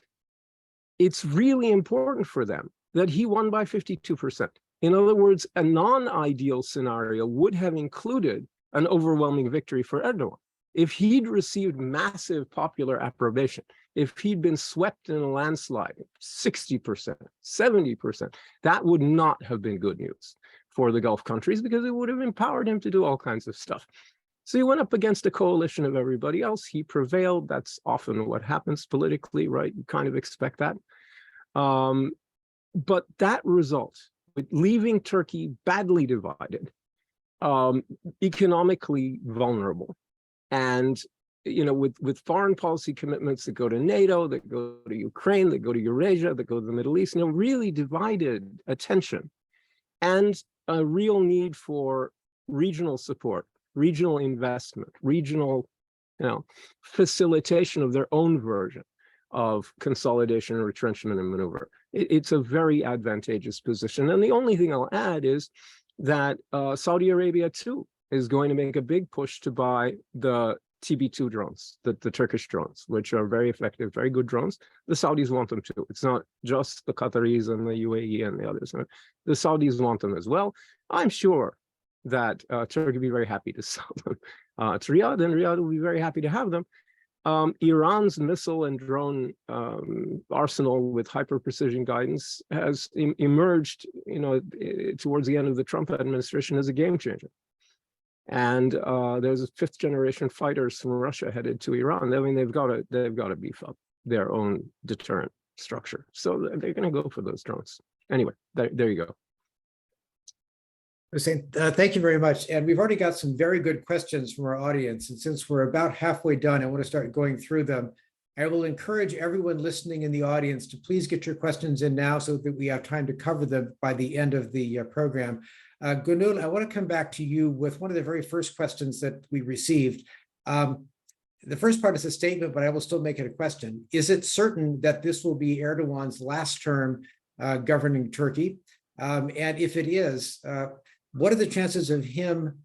it's really important for them that he won by 52%. In other words, a non-ideal scenario would have included an overwhelming victory for Erdogan. If he'd received massive popular approbation, if he'd been swept in a landslide, 60%, 70%, that would not have been good news for the Gulf countries because it would have empowered him to do all kinds of stuff. So he went up against a coalition of everybody else. He prevailed. That's often what happens politically, right? You kind of expect that. But that result, with leaving Turkey badly divided, economically vulnerable, and with foreign policy commitments that go to NATO, that go to Ukraine, that go to Eurasia, that go to the Middle East, really divided attention, and a real need for regional support, regional investment, regional facilitation of their own version of consolidation, retrenchment, and maneuver. It's a very advantageous position. And the only thing I'll add is that Saudi Arabia, too, is going to make a big push to buy the TB2 drones, the Turkish drones, which are very effective, very good drones. The Saudis want them too. It's not just the Qataris and the UAE and the others. The Saudis want them as well. I'm sure that Turkey will be very happy to sell them to Riyadh, and Riyadh will be very happy to have them. Iran's missile and drone arsenal with hyper-precision guidance has emerged, towards the end of the Trump administration as a game changer. And there's 5th-generation fighters from Russia headed to Iran. I mean, they've got to beef up their own deterrent structure. So they're going to go for those drones. Anyway, there you go. Hussein, thank you very much. And we've already got some very good questions from our audience. And since we're about halfway done, I want to start going through them. I will encourage everyone listening in the audience to please get your questions in now so that we have time to cover them by the end of the program. Gönül, I want to come back to you with one of the very first questions that we received. The first part is a statement, but I will still make it a question. Is it certain that this will be Erdogan's last term governing Turkey? And if it is, what are the chances of him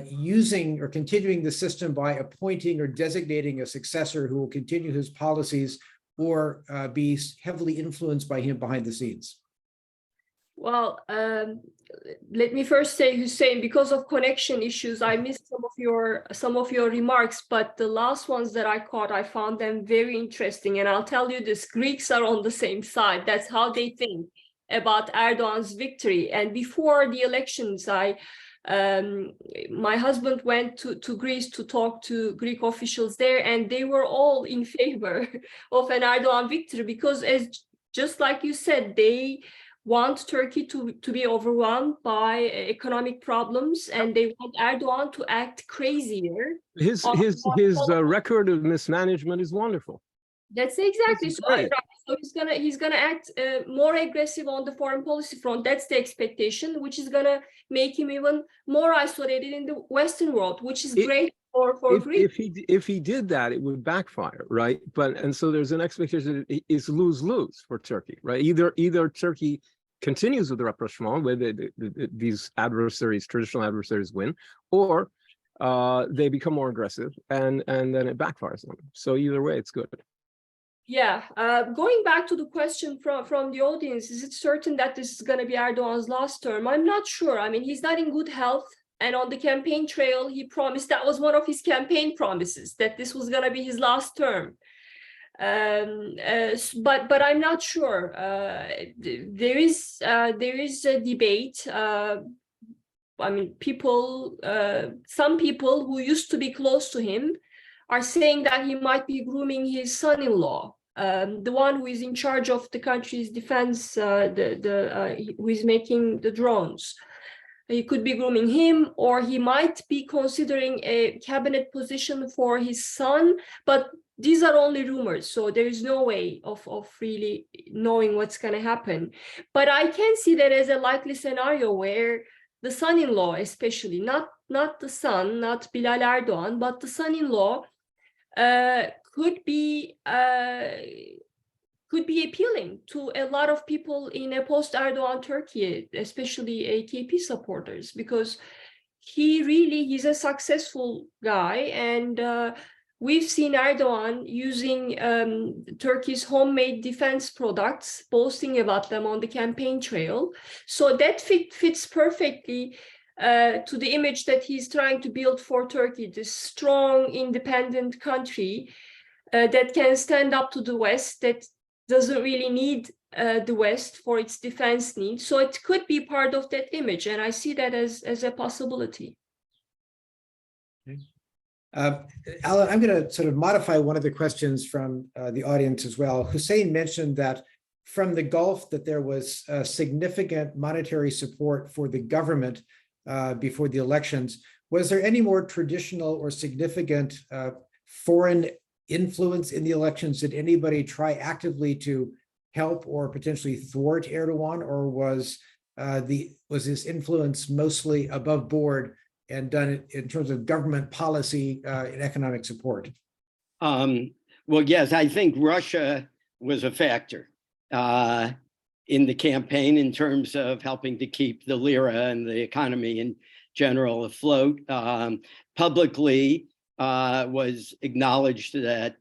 using or continuing the system by appointing or designating a successor who will continue his policies or be heavily influenced by him behind the scenes? Well, let me first say, Hussein, because of connection issues, I missed some of your remarks, but the last ones that I caught, I found them very interesting. And I'll tell you this, Greeks are on the same side. That's how they think about Erdogan's victory. And before the elections, I My husband went to Greece to talk to Greek officials there, and they were all in favor of an Erdogan victory because, just like you said, they want Turkey to be overwhelmed by economic problems, and they want Erdogan to act crazier. His record of mismanagement is wonderful. That's exactly This is so. great. So he's gonna act more aggressive on the foreign policy front. That's the expectation, which is gonna make him even more isolated in the Western world, which is great for Greece. If he did that, it would backfire, right? And so there's an expectation that it's lose-lose for Turkey, right? Either Turkey continues with the rapprochement, where these adversaries, traditional adversaries, win, or they become more aggressive, and then it backfires on them. So either way, it's good. Yeah, going back to the question from the audience, is it certain that this is going to be Erdogan's last term? I'm not sure. I mean, he's not in good health. And on the campaign trail, he promised, that was one of his campaign promises, that this was going to be his last term. But I'm not sure. There is a debate. I mean, some people who used to be close to him are saying that he might be grooming his son-in-law, the one who is in charge of the country's defense, who is making the drones. He could be grooming him, or he might be considering a cabinet position for his son, but these are only rumors, so there is no way of really knowing what's going to happen. But I can see that as a likely scenario where the son-in-law, especially, not the son, not Bilal Erdogan, but the son-in-law, could be appealing to a lot of people in a post-Erdogan Turkey, especially AKP supporters, because he's a successful guy, and we've seen Erdogan using Turkey's homemade defense products, boasting about them on the campaign trail. So that fits perfectly to the image that he's trying to build for Turkey, this strong, independent country that can stand up to the West, that doesn't really need the West for its defense needs. So it could be part of that image, and I see that as a possibility. Alan, I'm going to sort of modify one of the questions from the audience as well. Hussein mentioned that from the Gulf that there was significant monetary support for the government before the elections. Was there any more traditional or significant foreign influence in the elections? Did anybody try actively to help or potentially thwart Erdogan, or was this influence mostly above board and done in terms of government policy and economic support? Well, yes, I think Russia was a factor in the campaign in terms of helping to keep the lira and the economy in general afloat. Publicly was acknowledged that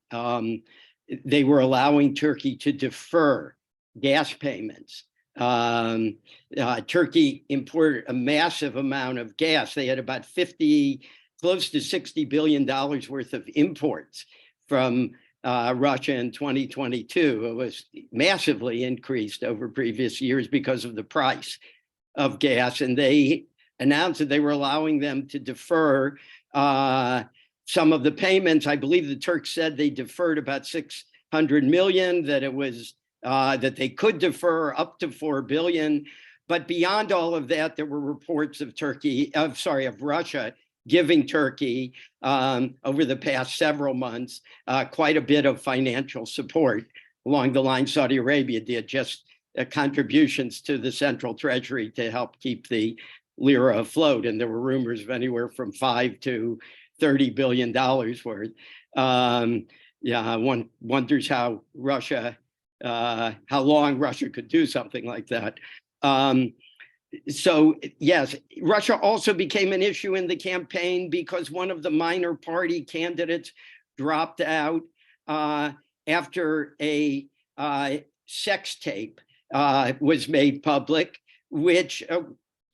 they were allowing Turkey to defer gas payments. Turkey imported a massive amount of gas. They had about close to $60 billion worth of imports from Russia in 2022. It was massively increased over previous years because of the price of gas. And they announced that they were allowing them to defer some of the payments. I believe the Turks said they deferred about 600 million, that it was that they could defer up to 4 billion. But beyond all of that, there were reports of Russia giving Turkey over the past several months quite a bit of financial support along the line Saudi Arabia did, just contributions to the central treasury to help keep the lira afloat. And there were rumors of anywhere from $5 to $30 billion worth. One wonders how long Russia could do something like that. So yes, Russia also became an issue in the campaign because one of the minor party candidates dropped out after a sex tape was made public, which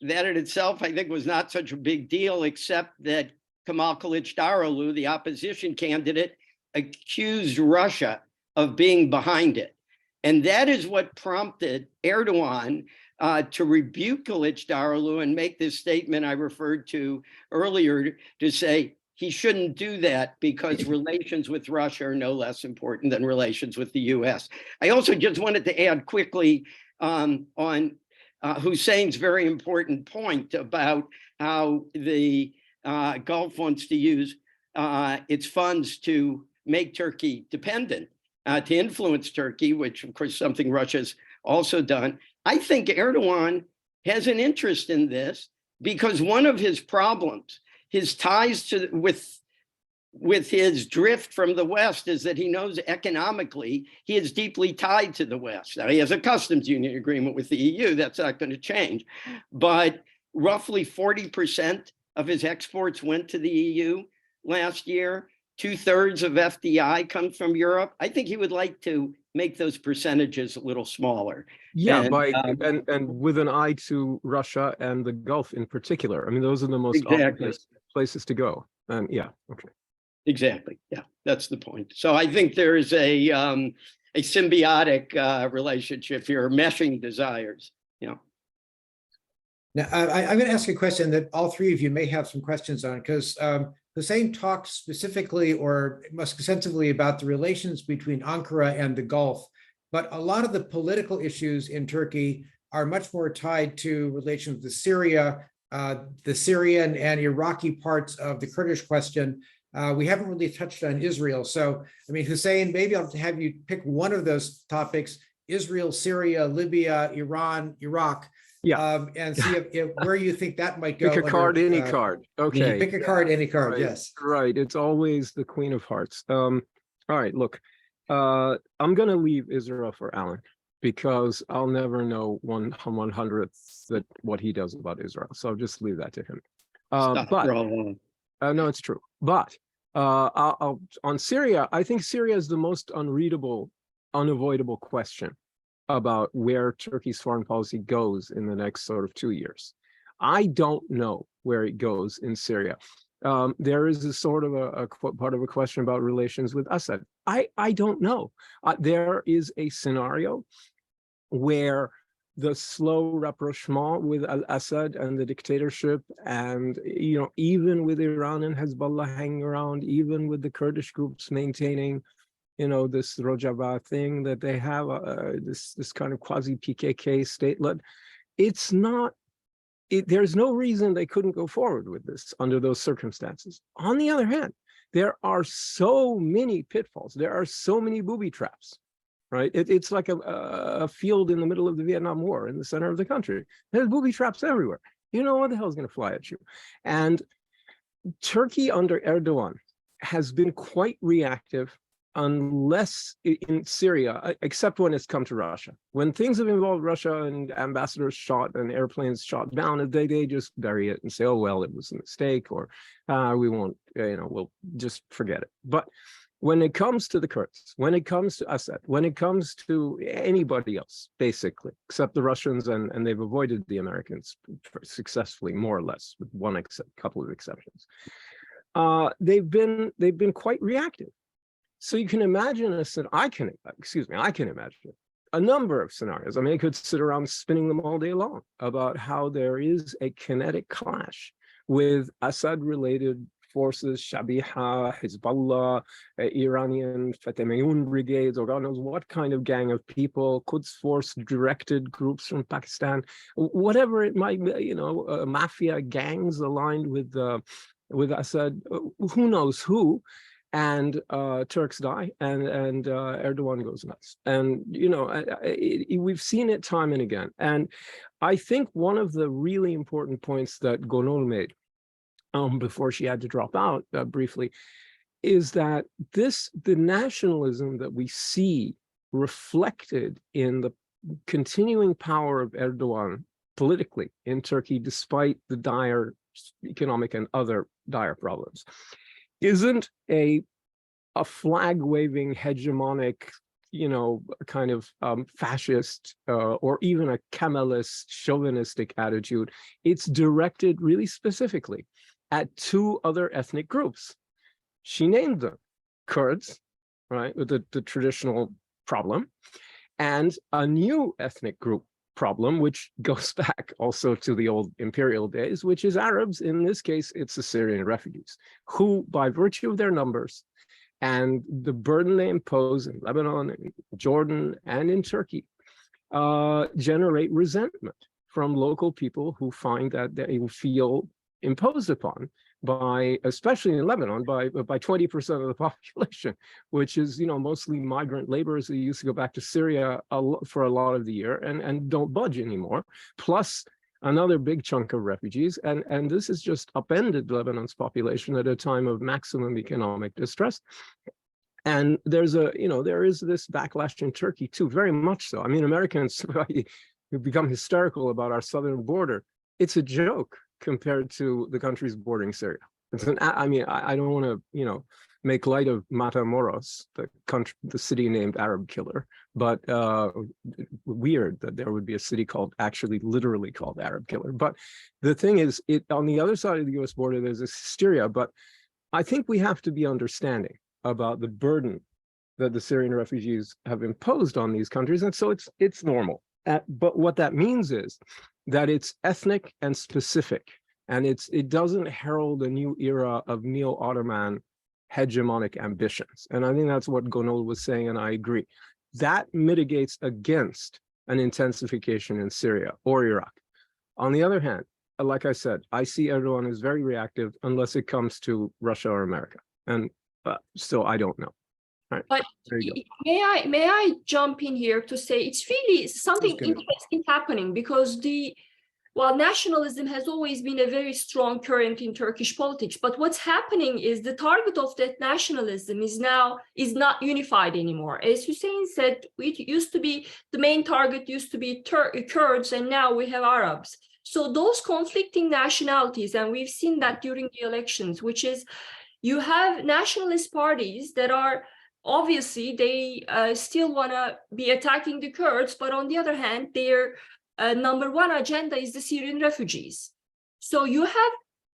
that in itself, I think, was not such a big deal, except that Kemal Kilicdaroglu, the opposition candidate, accused Russia of being behind it. And that is what prompted Erdogan to rebuke Kilicdaroglu and make this statement I referred to earlier, to say he shouldn't do that because relations with Russia are no less important than relations with the US. I also just wanted to add quickly on Hussein's very important point about how the Gulf wants to use its funds to make Turkey dependent, to influence Turkey, which of course is something Russia's also done. I think Erdogan has an interest in this because one of his problems, his ties with his drift from the West, is that he knows economically he is deeply tied to the West. Now, he has a customs union agreement with the EU. That's not going to change. But roughly 40% of his exports went to the EU last year. 2/3 of FDI comes from Europe. I think he would like to make those percentages a little smaller. Yeah, And, and with an eye to Russia and the Gulf in particular. I mean, those are the most obvious places to go. And yeah, okay. Exactly. Yeah, that's the point. So I think there is a symbiotic relationship here, meshing desires. You know. Now, I'm going to ask a question that all three of you may have some questions on, because Hussein talked specifically or most extensively about the relations between Ankara and the Gulf, but a lot of the political issues in Turkey are much more tied to relations with Syria, the Syrian and Iraqi parts of the Kurdish question. We haven't really touched on Israel. So, I mean, Hussein, maybe I'll have you pick one of those topics: Israel, Syria, Libya, Iran, Iraq. Yeah. And see if where you think that might go. Pick a card, any card. Okay. Pick a card, any card. Right. Yes. Right. It's always the Queen of Hearts. All right. Look, I'm going to leave Israel for Alan because I'll never know 1/100th that what he does about Israel. So I'll just leave that to him. No, it's true. But on Syria, I think Syria is the most unavoidable question about where Turkey's foreign policy goes in the next sort of 2 years. I don't know where it goes in Syria. There is a sort of a part of a question about relations with Assad. I don't know. There is a scenario where the slow rapprochement with al-Assad and the dictatorship, and even with Iran and Hezbollah hanging around, even with the Kurdish groups maintaining this Rojava thing that they have, this kind of quasi-PKK statelet, there's no reason they couldn't go forward with this under those circumstances. On the other hand, there are so many pitfalls. There are so many booby traps, right? It's like a field in the middle of the Vietnam War in the center of the country. There's booby traps everywhere. You know what the hell is going to fly at you? And Turkey under Erdogan has been quite reactive, unless in Syria, except when it's come to Russia. When things have involved Russia and ambassadors shot and airplanes shot down, they just bury it and say, oh, well, it was a mistake, or we won't, we'll just forget it. But when it comes to the Kurds, when it comes to Assad, when it comes to anybody else, basically, except the Russians, and they've avoided the Americans successfully, more or less, with couple of exceptions, they've been quite reactive. So you can imagine I can imagine a number of scenarios. I mean, I could sit around spinning them all day long about how there is a kinetic clash with Assad-related forces, Shabiha, Hezbollah, Iranian Fatemiyun brigades, or God knows what kind of gang of people, Quds Force directed groups from Pakistan, whatever it might be, mafia gangs aligned with Assad, who knows who. And Turks die, and Erdogan goes nuts. And we've seen it time and again. And I think one of the really important points that Gonul made before she had to drop out briefly is that the nationalism that we see reflected in the continuing power of Erdogan politically in Turkey, despite the dire economic and other dire problems, isn't a flag-waving, hegemonic, kind of fascist or even a Kemalist, chauvinistic attitude. It's directed really specifically at two other ethnic groups. She named them Kurds, right, with the traditional problem, and a new ethnic group problem, which goes back also to the old imperial days, which is Arabs. In this case, it's the Syrian refugees, who, by virtue of their numbers and the burden they impose in Lebanon, in Jordan, and in Turkey, generate resentment from local people who find that they feel imposed upon by, especially in Lebanon, by 20% of the population, which is, mostly migrant laborers who used to go back to Syria for a lot of the year and don't budge anymore, plus another big chunk of refugees. And this has just upended Lebanon's population at a time of maximum economic distress. And there is this backlash in Turkey too, very much so. I mean, Americans have become hysterical about our southern border. It's a joke compared to the countries bordering Syria. I don't want to, make light of Matamoros, the city named Arab Killer, but weird that there would be a city literally called Arab Killer. But the thing is, on the other side of the US border, there's this hysteria, but I think we have to be understanding about the burden that the Syrian refugees have imposed on these countries. And so it's normal. But what that means is that it's ethnic and specific, and it doesn't herald a new era of neo-Ottoman hegemonic ambitions. And I think that's what Gonul was saying, and I agree. That mitigates against an intensification in Syria or Iraq. On the other hand, like I said, I see Erdogan as very reactive unless it comes to Russia or America. And still, I don't know. Right. But may I jump in here to say it's really something interesting happening, because nationalism has always been a very strong current in Turkish politics, but what's happening is the target of that nationalism is not unified anymore. As Hussein said, the main target used to be Kurds, and now we have Arabs. So those conflicting nationalities, and we've seen that during the elections, which is you have nationalist parties that are obviously they still want to be attacking the Kurds, but on the other hand, their number one agenda is the Syrian refugees. So you have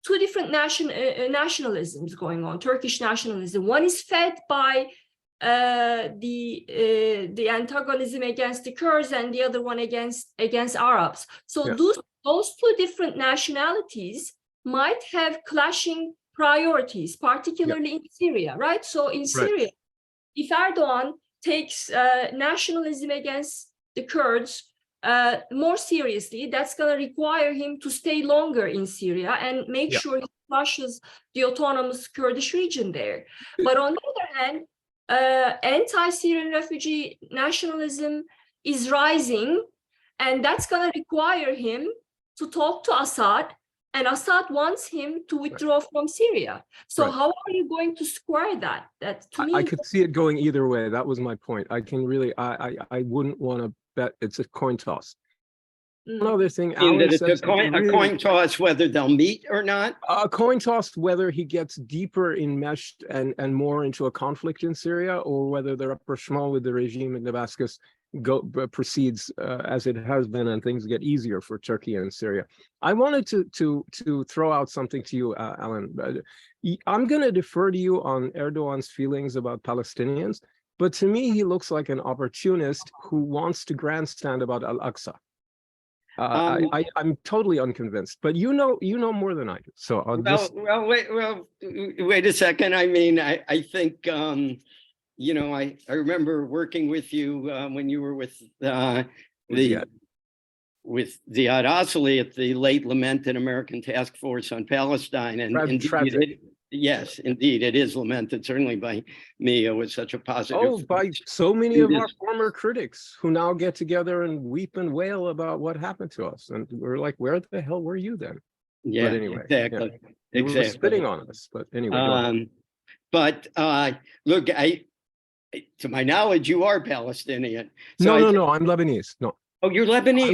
two different nationalisms going on. Turkish nationalism. One is fed by the antagonism against the Kurds, and the other one against Arabs. So those two different nationalities might have clashing priorities, particularly in Syria, right? So in Syria, if Erdogan takes nationalism against the Kurds more seriously, that's going to require him to stay longer in Syria and make sure he crushes the autonomous Kurdish region there. But on the other hand, anti-Syrian refugee nationalism is rising, and that's going to require him to talk to Assad, and Assad wants him to withdraw from Syria. So how are you going to square that? That to me, I could see it going either way. That was my point. I wouldn't want to bet it's a coin toss. Another thing, it's a coin toss whether they'll meet or not. A coin toss whether he gets deeper enmeshed and more into a conflict in Syria, or whether the rapprochement with the regime in Damascus proceeds as it has been, and things get easier for Turkey and Syria. I wanted to throw out something to you, Alan. I'm going to defer to you on Erdogan's feelings about Palestinians, but to me, he looks like an opportunist who wants to grandstand about Al-Aqsa. I'm totally unconvinced, but you know more than I do. So wait a second. I mean, I think I remember working with you when you were with Ziad Asli at the late lamented American Task Force on Palestine, and yes, indeed, it is lamented, certainly by me. It was such a positive. Oh, by so many of our former critics who now get together and weep and wail about what happened to us. And we're like, where the hell were you then? Yeah, but anyway, exactly. You were spitting on us, but anyway. Look, to my knowledge, you are Palestinian. So no, I'm Lebanese. No. Oh, you're Lebanese.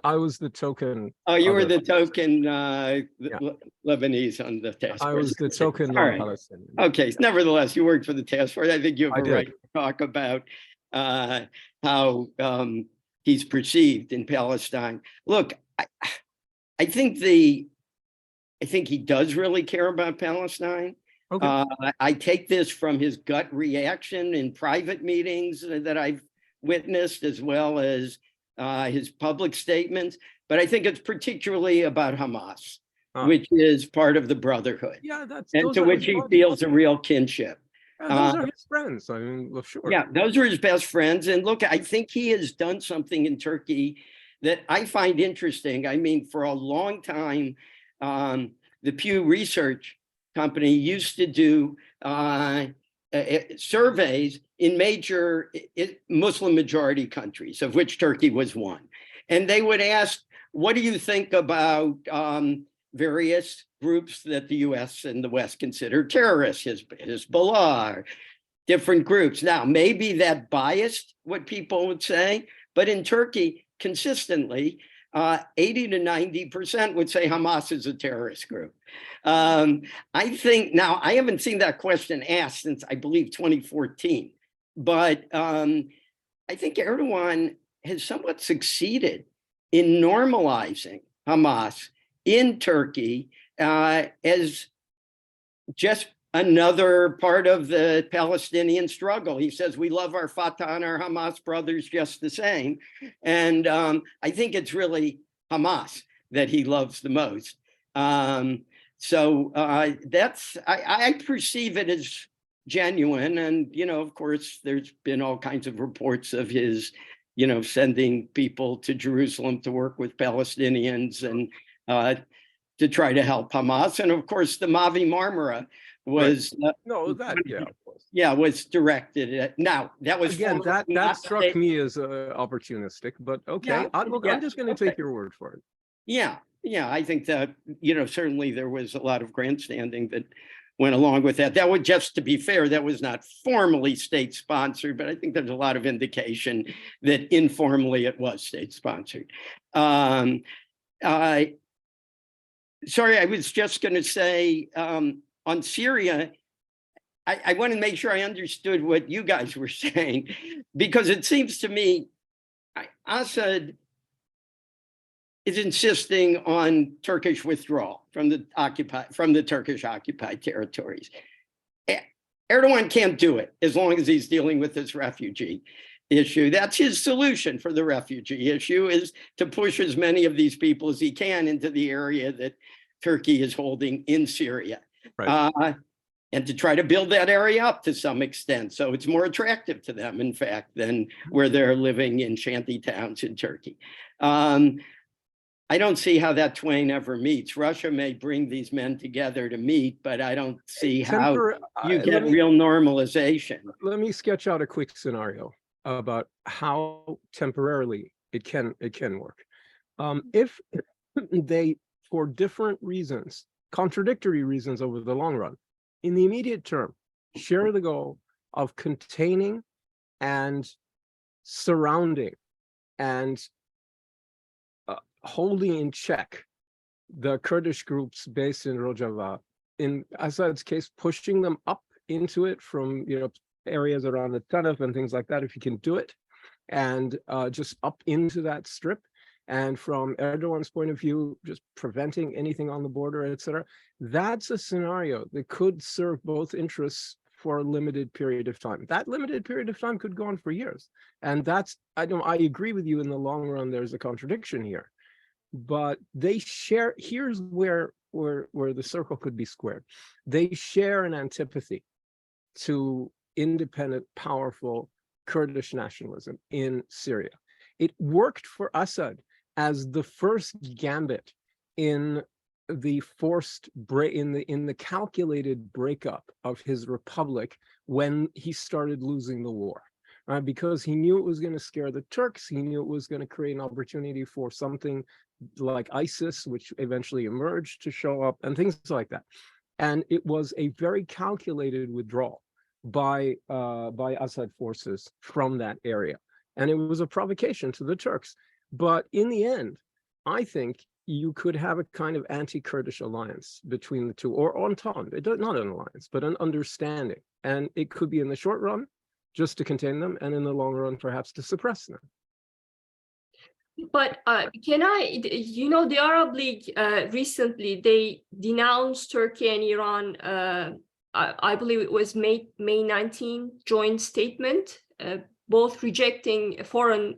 I was the token. Oh, you were the token Lebanese on the task force. I was the token non-Palestinian. Okay, nevertheless, you worked for the task force. I think you have a right to talk about how he's perceived in Palestine. Look, I think he does really care about Palestine. Okay. I take this from his gut reaction in private meetings that I've witnessed, as well as his public statements. But I think it's particularly about Hamas, which is part of the Brotherhood, Yeah, and to which he feels a real kinship. Those are his friends. I mean, well, sure. Yeah, those are his best friends. And look, I think he has done something in Turkey that I find interesting. I mean, for a long time, the Pew Research Company used to do surveys in major Muslim majority countries, of which Turkey was one. And they would ask, what do you think about various groups that the US and the West consider terrorists, Hezbollah, different groups. Now, maybe that biased what people would say, but in Turkey, consistently, 80 to 90% would say Hamas is a terrorist group. I think, now, I haven't seen that question asked since, I believe, 2014, but I think Erdogan has somewhat succeeded in normalizing Hamas in Turkey as just another part of the Palestinian struggle. He says, we love our Fatah and our Hamas brothers just the same. And I think it's really Hamas that he loves the most. So I perceive it as genuine. And, of course, there's been all kinds of reports of his, sending people to Jerusalem to work with Palestinians and to try to help Hamas. And of course, the Mavi Marmara was was directed at, now that was again that struck me as opportunistic, but okay, I'm just going to take your word for it. Yeah, I think that certainly there was a lot of grandstanding that went along with that. That would, just to be fair, that was not formally state sponsored, but I think there's a lot of indication that informally it was state sponsored. Sorry, I was just going to say on Syria, I want to make sure I understood what you guys were saying, because it seems to me Assad is insisting on Turkish withdrawal from the Turkish occupied territories. Erdogan can't do it as long as he's dealing with this refugee issue. That's his solution for the refugee issue, is to push as many of these people as he can into the area that Turkey is holding in Syria. Right. And to try to build that area up to some extent. So it's more attractive to them, in fact, than where they're living in shanty towns in Turkey. I don't see how that twain ever meets. Russia may bring these men together to meet, but I don't see how you get real normalization. Let me sketch out a quick scenario about how temporarily it can work. If they, for different reasons, contradictory reasons over the long run, in the immediate term, share the goal of containing and surrounding and holding in check the Kurdish groups based in Rojava, in Assad's case, pushing them up into it from areas around the Tanaf and things like that, if you can do it, and just up into that strip. And from Erdogan's point of view, just preventing anything on the border, etc. That's a scenario that could serve both interests for a limited period of time. That limited period of time could go on for years. And that's, I agree with you, in the long run, there's a contradiction here. But they share, here's where the circle could be squared. They share an antipathy to independent, powerful Kurdish nationalism in Syria. It worked for Assad as the first gambit in the forced in the calculated breakup of his republic when he started losing the war, right? Because he knew it was going to scare the Turks. He knew it was going to create an opportunity for something like ISIS, which eventually emerged, to show up, and things like that. And it was a very calculated withdrawal by Assad forces from that area. And it was a provocation to the Turks. But in the end, I think you could have a kind of anti-Kurdish alliance between the two, or entente, not an alliance, but an understanding. And it could be in the short run, just to contain them, and in the long run, perhaps to suppress them. But the Arab League recently, they denounced Turkey and Iran. I believe it was May 19 joint statement both rejecting foreign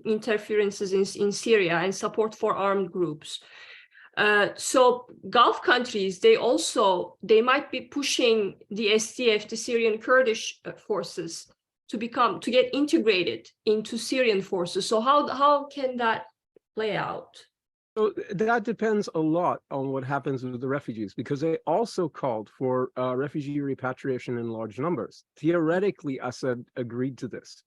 interferences in Syria and support for armed groups. So Gulf countries, they might be pushing the SDF, the Syrian Kurdish forces, to get integrated into Syrian forces. So how can that play out? So that depends a lot on what happens with the refugees, because they also called for refugee repatriation in large numbers. Theoretically, Assad agreed to this.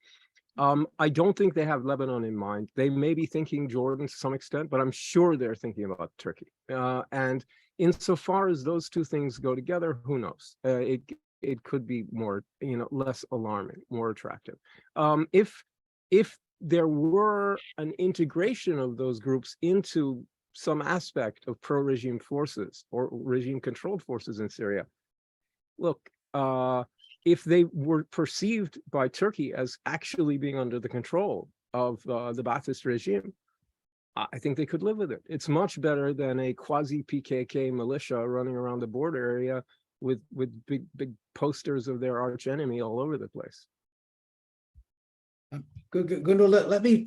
I don't think they have Lebanon in mind. They may be thinking Jordan to some extent, but I'm sure they're thinking about Turkey. And insofar as those two things go together, who knows? It could be more, less alarming, more attractive. If there were an integration of those groups into some aspect of pro-regime forces or regime-controlled forces in Syria, look, if they were perceived by Turkey as actually being under the control of the Ba'athist regime, I think they could live with it. It's much better than a quasi-PKK militia running around the border area with big posters of their arch enemy all over the place. Gundul, let me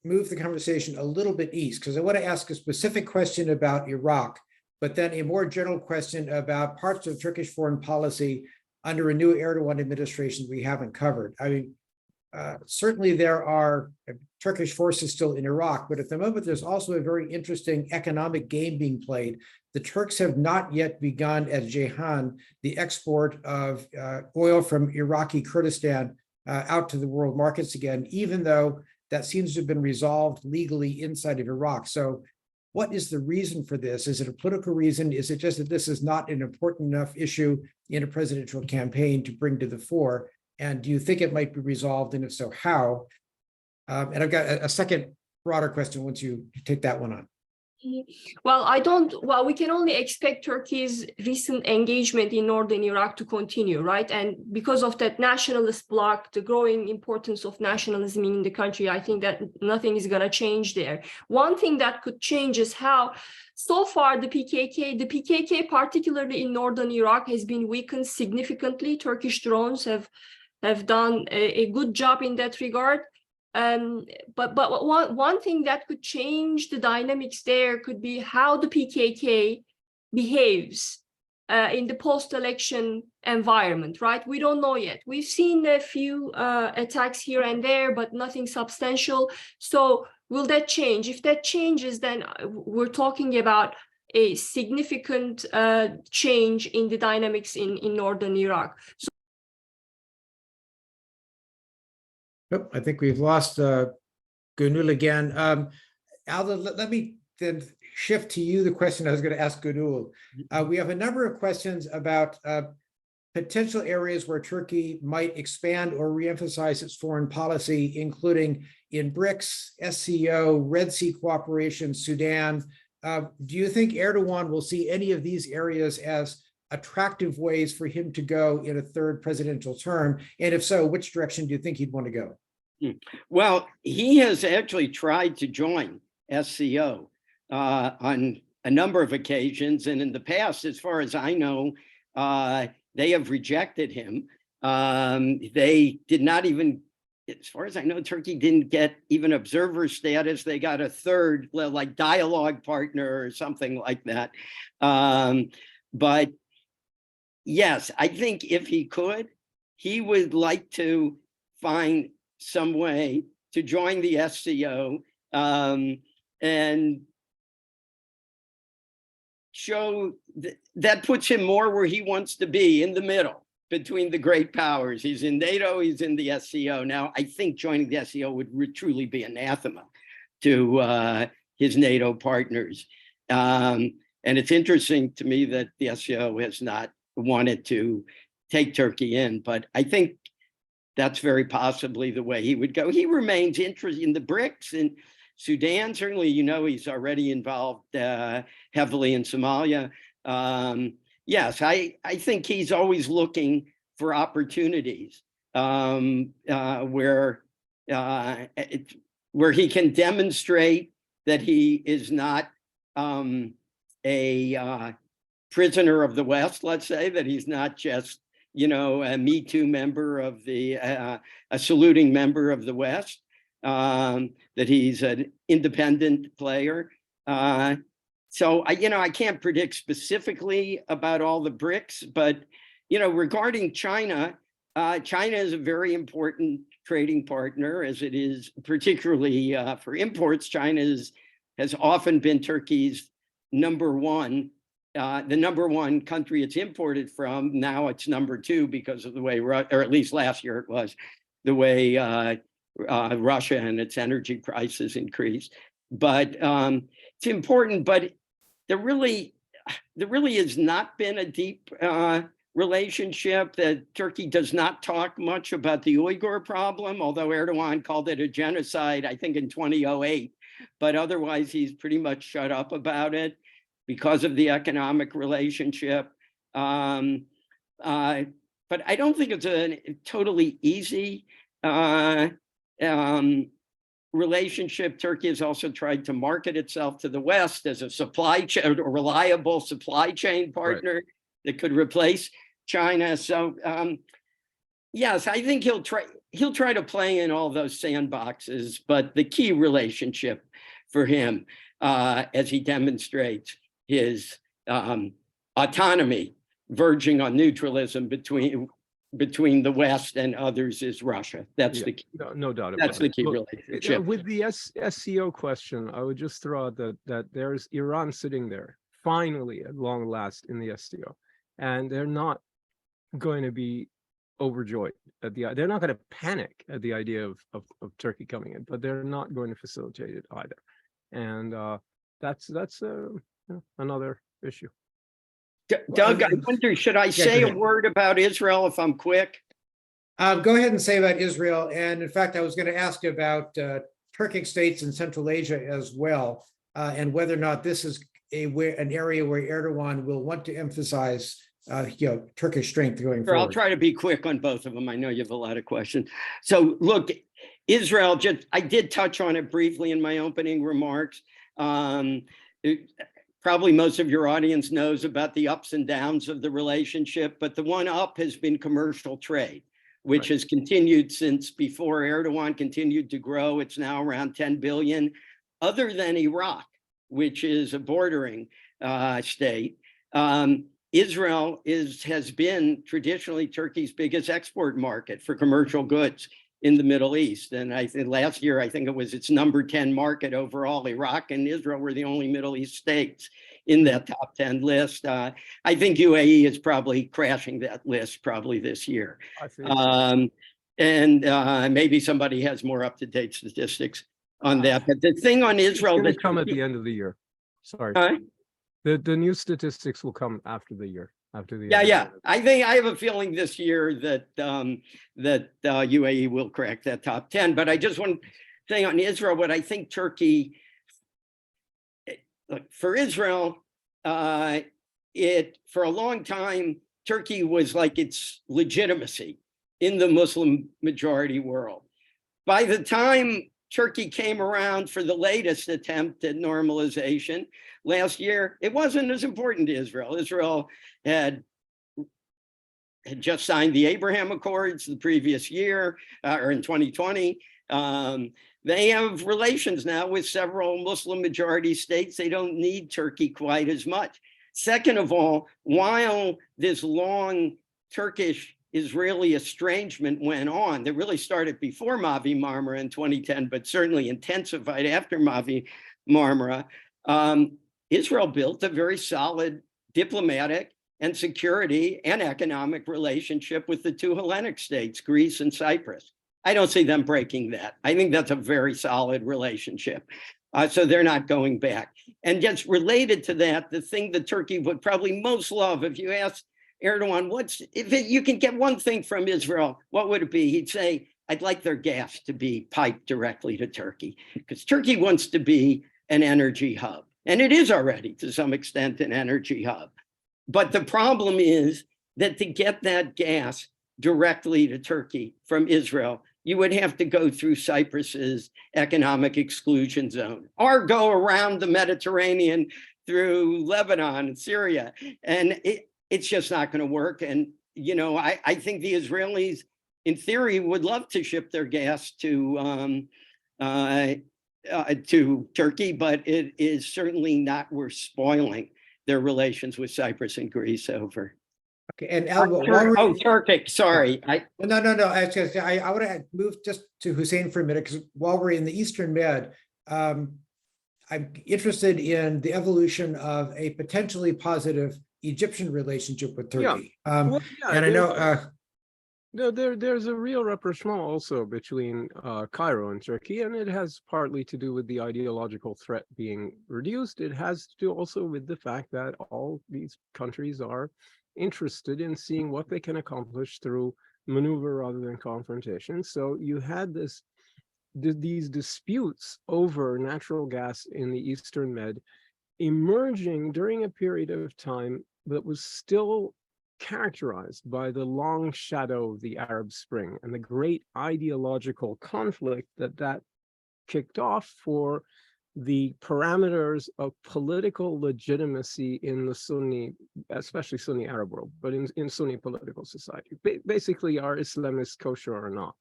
move the conversation a little bit east, because I want to ask a specific question about Iraq, but then a more general question about parts of Turkish foreign policy under a new Erdogan administration we haven't covered. I mean, certainly there are Turkish forces still in Iraq, but at the moment there's also a very interesting economic game being played. The Turks have not yet begun at Ceyhan the export of oil from Iraqi Kurdistan out to the world markets again, even though that seems to have been resolved legally inside of Iraq. So what is the reason for this? Is it a political reason? Is it just that this is not an important enough issue in a presidential campaign to bring to the fore? And do you think it might be resolved? And if so, how? And I've got a second broader question once you take that one on. Well, we can only expect Turkey's recent engagement in northern Iraq to continue, right? And because of that nationalist bloc, the growing importance of nationalism in the country, I think that nothing is going to change there. One thing that could change is how, so far, the PKK, particularly in northern Iraq, has been weakened significantly. Turkish drones have done a good job in that regard. But one thing that could change the dynamics there could be how the PKK behaves in the post-election environment, right? We don't know yet. We've seen a few attacks here and there, but nothing substantial. So will that change? If that changes, then we're talking about a significant change in the dynamics in northern Iraq. So Oh, I think we've lost Gönül again. Alda, let me then shift to you the question I was going to ask Gönül. We have a number of questions about potential areas where Turkey might expand or reemphasize its foreign policy, including in BRICS, SCO, Red Sea cooperation, Sudan. Do you think Erdogan will see any of these areas as attractive ways for him to go in a third presidential term? And if so, which direction do you think he'd want to go? Well, he has actually tried to join SCO on a number of occasions. And in the past, as far as I know, they have rejected him. They did not even, as far as I know, Turkey didn't get even observer status. They got a third, like dialogue partner or something like that. But yes, I think if he could, he would like to find some way to join the SCO and show that puts him more where he wants to be, in the middle between the great powers. He's in NATO, he's in the SCO. Now, I think joining the SCO would truly be anathema to his NATO partners. And it's interesting to me that the SCO has not wanted to take Turkey in, but I think that's very possibly the way he would go. He remains interested in the BRICS and Sudan. Certainly, he's already involved heavily in Somalia. Yes, I think he's always looking for opportunities where he can demonstrate that he is not a prisoner of the West, let's say, that he's not just a Me Too member of a saluting member of the West, that he's an independent player. So I can't predict specifically about all the BRICS, but regarding China, China is a very important trading partner, as it is particularly for imports. China has often been Turkey's number one, the number one country it's imported from. Now it's number two because of the way, or at least last year it was, the way Russia and its energy prices increased. But it's important, but there really has not been a deep relationship. That Turkey does not talk much about the Uyghur problem, although Erdogan called it a genocide, I think in 2008, but otherwise he's pretty much shut up about it because of the economic relationship. But I don't think it's a totally easy relationship. Turkey has also tried to market itself to the West as a supply chain, a reliable supply chain partner that could replace China. So yes, I think he'll try to play in all those sandboxes, but the key relationship for him, as he demonstrates his autonomy verging on neutralism between the West and others, is Russia. That's the key. No doubt about it. That's the key relationship. With the SCO question, I would just throw out that there's Iran sitting there, finally, at long last, in the SCO, and they're not going to be overjoyed at they're not going to panic at the idea of Turkey coming in, but they're not going to facilitate it either, and that's another issue. Doug, I wonder, should I say a word about Israel if I'm quick? Go ahead and say about Israel. And in fact, I was going to ask about Turkic states in Central Asia as well, and whether or not this is an area where Erdogan will want to emphasize Turkish strength going forward. I'll try to be quick on both of them. I know you have a lot of questions. So look, Israel, I did touch on it briefly in my opening remarks. Probably most of your audience knows about the ups and downs of the relationship, but the one up has been commercial trade, which has continued since before Erdogan, continued to grow. It's now around 10 billion, other than Iraq, which is a bordering state. Israel has been traditionally Turkey's biggest export market for commercial goods in the Middle East. And I think last year, I think it was its number 10 market overall. Iraq and Israel were the only Middle East states in that top 10 list. I think UAE is probably crashing that list probably this year. I think so. And maybe somebody has more up-to-date statistics on that. But the thing on Israel that come at the end of the year. Sorry. The new statistics will come after the year. I have a feeling this year that UAE will crack that top 10. But I just want to say on Israel, what I think Turkey, for Israel, for a long time, Turkey was like its legitimacy in the Muslim majority world. By the time Turkey came around for the latest attempt at normalization last year, it wasn't as important to Israel. Israel had just signed the Abraham Accords the previous year, or in 2020. They have relations now with several Muslim majority states. They don't need Turkey quite as much. Second of all, while this long Turkish-Israeli estrangement went on, that really started before Mavi Marmara in 2010, but certainly intensified after Mavi Marmara, Israel built a very solid diplomatic and security and economic relationship with the two Hellenic states, Greece and Cyprus. I don't see them breaking that. I think that's a very solid relationship. So they're not going back. And just related to that, the thing that Turkey would probably most love, if you ask Erdogan, if you can get one thing from Israel, what would it be? He'd say, I'd like their gas to be piped directly to Turkey, because Turkey wants to be an energy hub. And it is already, to some extent, an energy hub. But the problem is that to get that gas directly to Turkey from Israel, you would have to go through Cyprus's economic exclusion zone, or go around the Mediterranean through Lebanon and Syria. And it's just not going to work. And I think the Israelis, in theory, would love to ship their gas to Turkey, but it is certainly not worth spoiling their relations with Cyprus and Greece over. Okay, and Al, while we're, Turkic, sorry. no. I was gonna say, I want to move just to Hussein for a minute, because while we're in the Eastern Med, I'm interested in the evolution of a potentially positive Egyptian relationship with Turkey. Well, And I know, no, there's a real rapprochement also between Cairo and Turkey, and it has partly to do with the ideological threat being reduced. It has to do also with the fact that all these countries are interested in seeing what they can accomplish through maneuver rather than confrontation. So you had these disputes over natural gas in the Eastern Med emerging during a period of time that was still characterized by the long shadow of the Arab Spring and the great ideological conflict that kicked off for the parameters of political legitimacy in the Sunni, especially Sunni Arab world, but in Sunni political society. Basically, are Islamists kosher or not?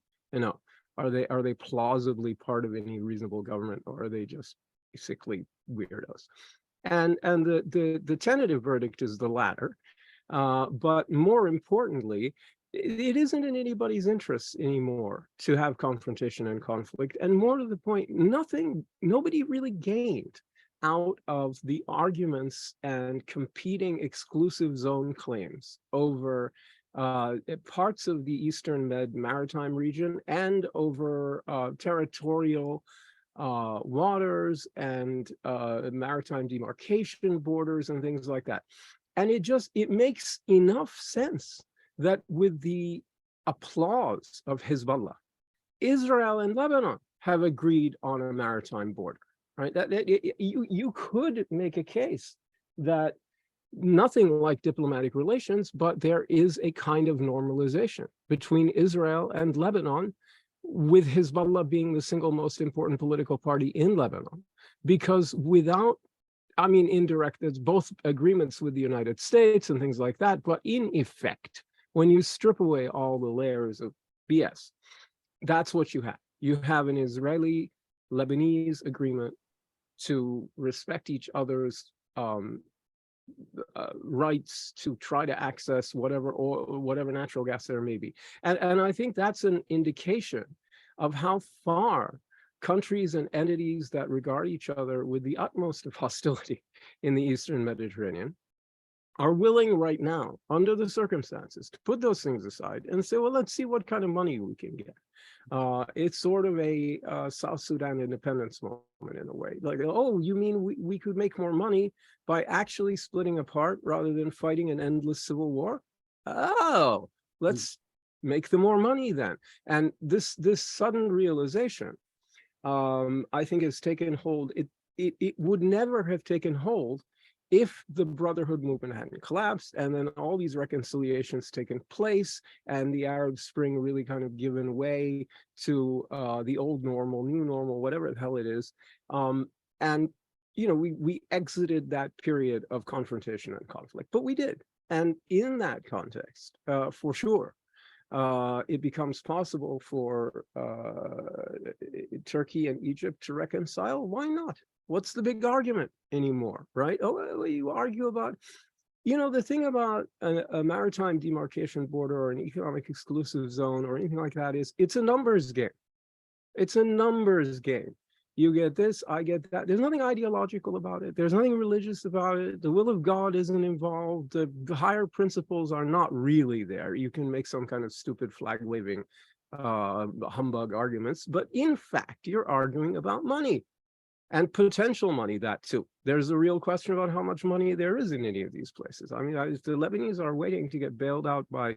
Are they plausibly part of any reasonable government, or are they just basically weirdos? And the tentative verdict is the latter. But more importantly, it isn't in anybody's interest anymore to have confrontation and conflict. And more to the point, nobody really gained out of the arguments and competing exclusive zone claims over parts of the Eastern Med maritime region and over territorial waters and maritime demarcation borders and things like that. And it makes enough sense that with the applause of Hezbollah, Israel and Lebanon have agreed on a maritime border, right? You could make a case that nothing like diplomatic relations, but there is a kind of normalization between Israel and Lebanon, with Hezbollah being the single most important political party in Lebanon, because indirect, there's both agreements with the United States and things like that, but in effect, when you strip away all the layers of BS, that's what you have. You have an Israeli-Lebanese agreement to respect each other's rights to try to access whatever natural gas there may be. And I think that's an indication of how far countries and entities that regard each other with the utmost of hostility in the Eastern Mediterranean are willing right now, under the circumstances, to put those things aside and say, well, let's see what kind of money we can get. It's sort of a South Sudan independence moment in a way. Like, oh, you mean we could make more money by actually splitting apart rather than fighting an endless civil war? Oh, let's make the more money then. And this sudden realization, I think, has taken hold. It would never have taken hold if the Brotherhood movement hadn't collapsed, and then all these reconciliations taken place, and the Arab Spring really kind of given way to the old normal, new normal, whatever the hell it is. And we exited that period of confrontation and conflict, but we did. And in that context, for sure, it becomes possible for Turkey and Egypt to reconcile. Why not? What's the big argument anymore, right? Oh, you argue about, the thing about a maritime demarcation border or an economic exclusive zone or anything like that is it's a numbers game. It's a numbers game. You get this, I get that. There's nothing ideological about it. There's nothing religious about it. The will of God isn't involved. The higher principles are not really there. You can make some kind of stupid flag-waving humbug arguments, but in fact, you're arguing about money. And potential money, that too. There's a real question about how much money there is in any of these places. I mean, the Lebanese are waiting to get bailed out by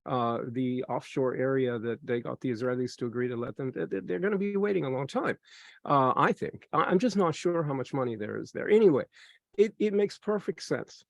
the offshore area that they got the Israelis to agree to let them. They're going to be waiting a long time, I think. I'm just not sure how much money there is there. Anyway, it makes perfect sense.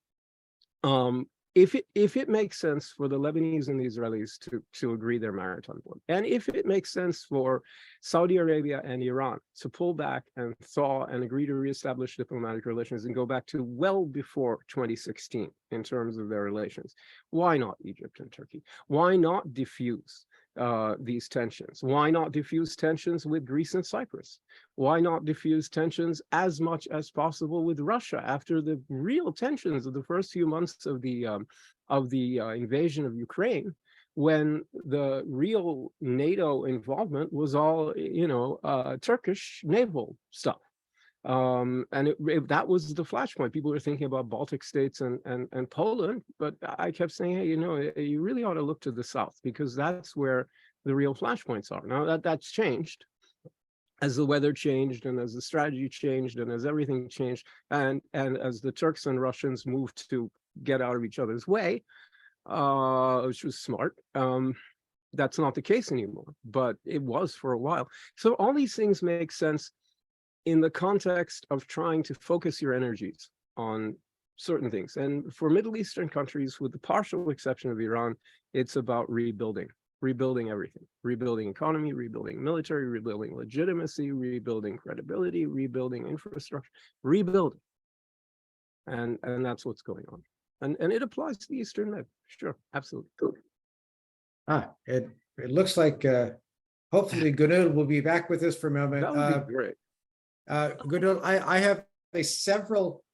if it makes sense for the Lebanese and the Israelis to agree their maritime border, and if it makes sense for Saudi Arabia and Iran to pull back and thaw and agree to reestablish diplomatic relations and go back to well before 2016 in terms of their relations, why not Egypt and Turkey? Why not diffuse these tensions? Why not diffuse tensions with Greece and Cyprus? Why not diffuse tensions as much as possible with Russia after the real tensions of the first few months of the invasion of Ukraine, when the real NATO involvement was all, Turkish naval stuff. That was the flashpoint. People were thinking about Baltic states and Poland, but I kept saying, hey, you really ought to look to the south, because that's where the real flashpoints are. Now that's changed as the weather changed and as the strategy changed and as everything changed, and as the Turks and Russians moved to get out of each other's way, which was smart. That's not the case anymore, but it was for a while. So all these things make sense in the context of trying to focus your energies on certain things. And for Middle Eastern countries, with the partial exception of Iran, it's about rebuilding everything, rebuilding economy, rebuilding military, rebuilding legitimacy, rebuilding credibility, rebuilding infrastructure, rebuilding. And that's what's going on. And it applies to the Eastern Med, sure, absolutely. It looks like hopefully Gönül will be back with us for a moment. That would be great. Gönül, I have several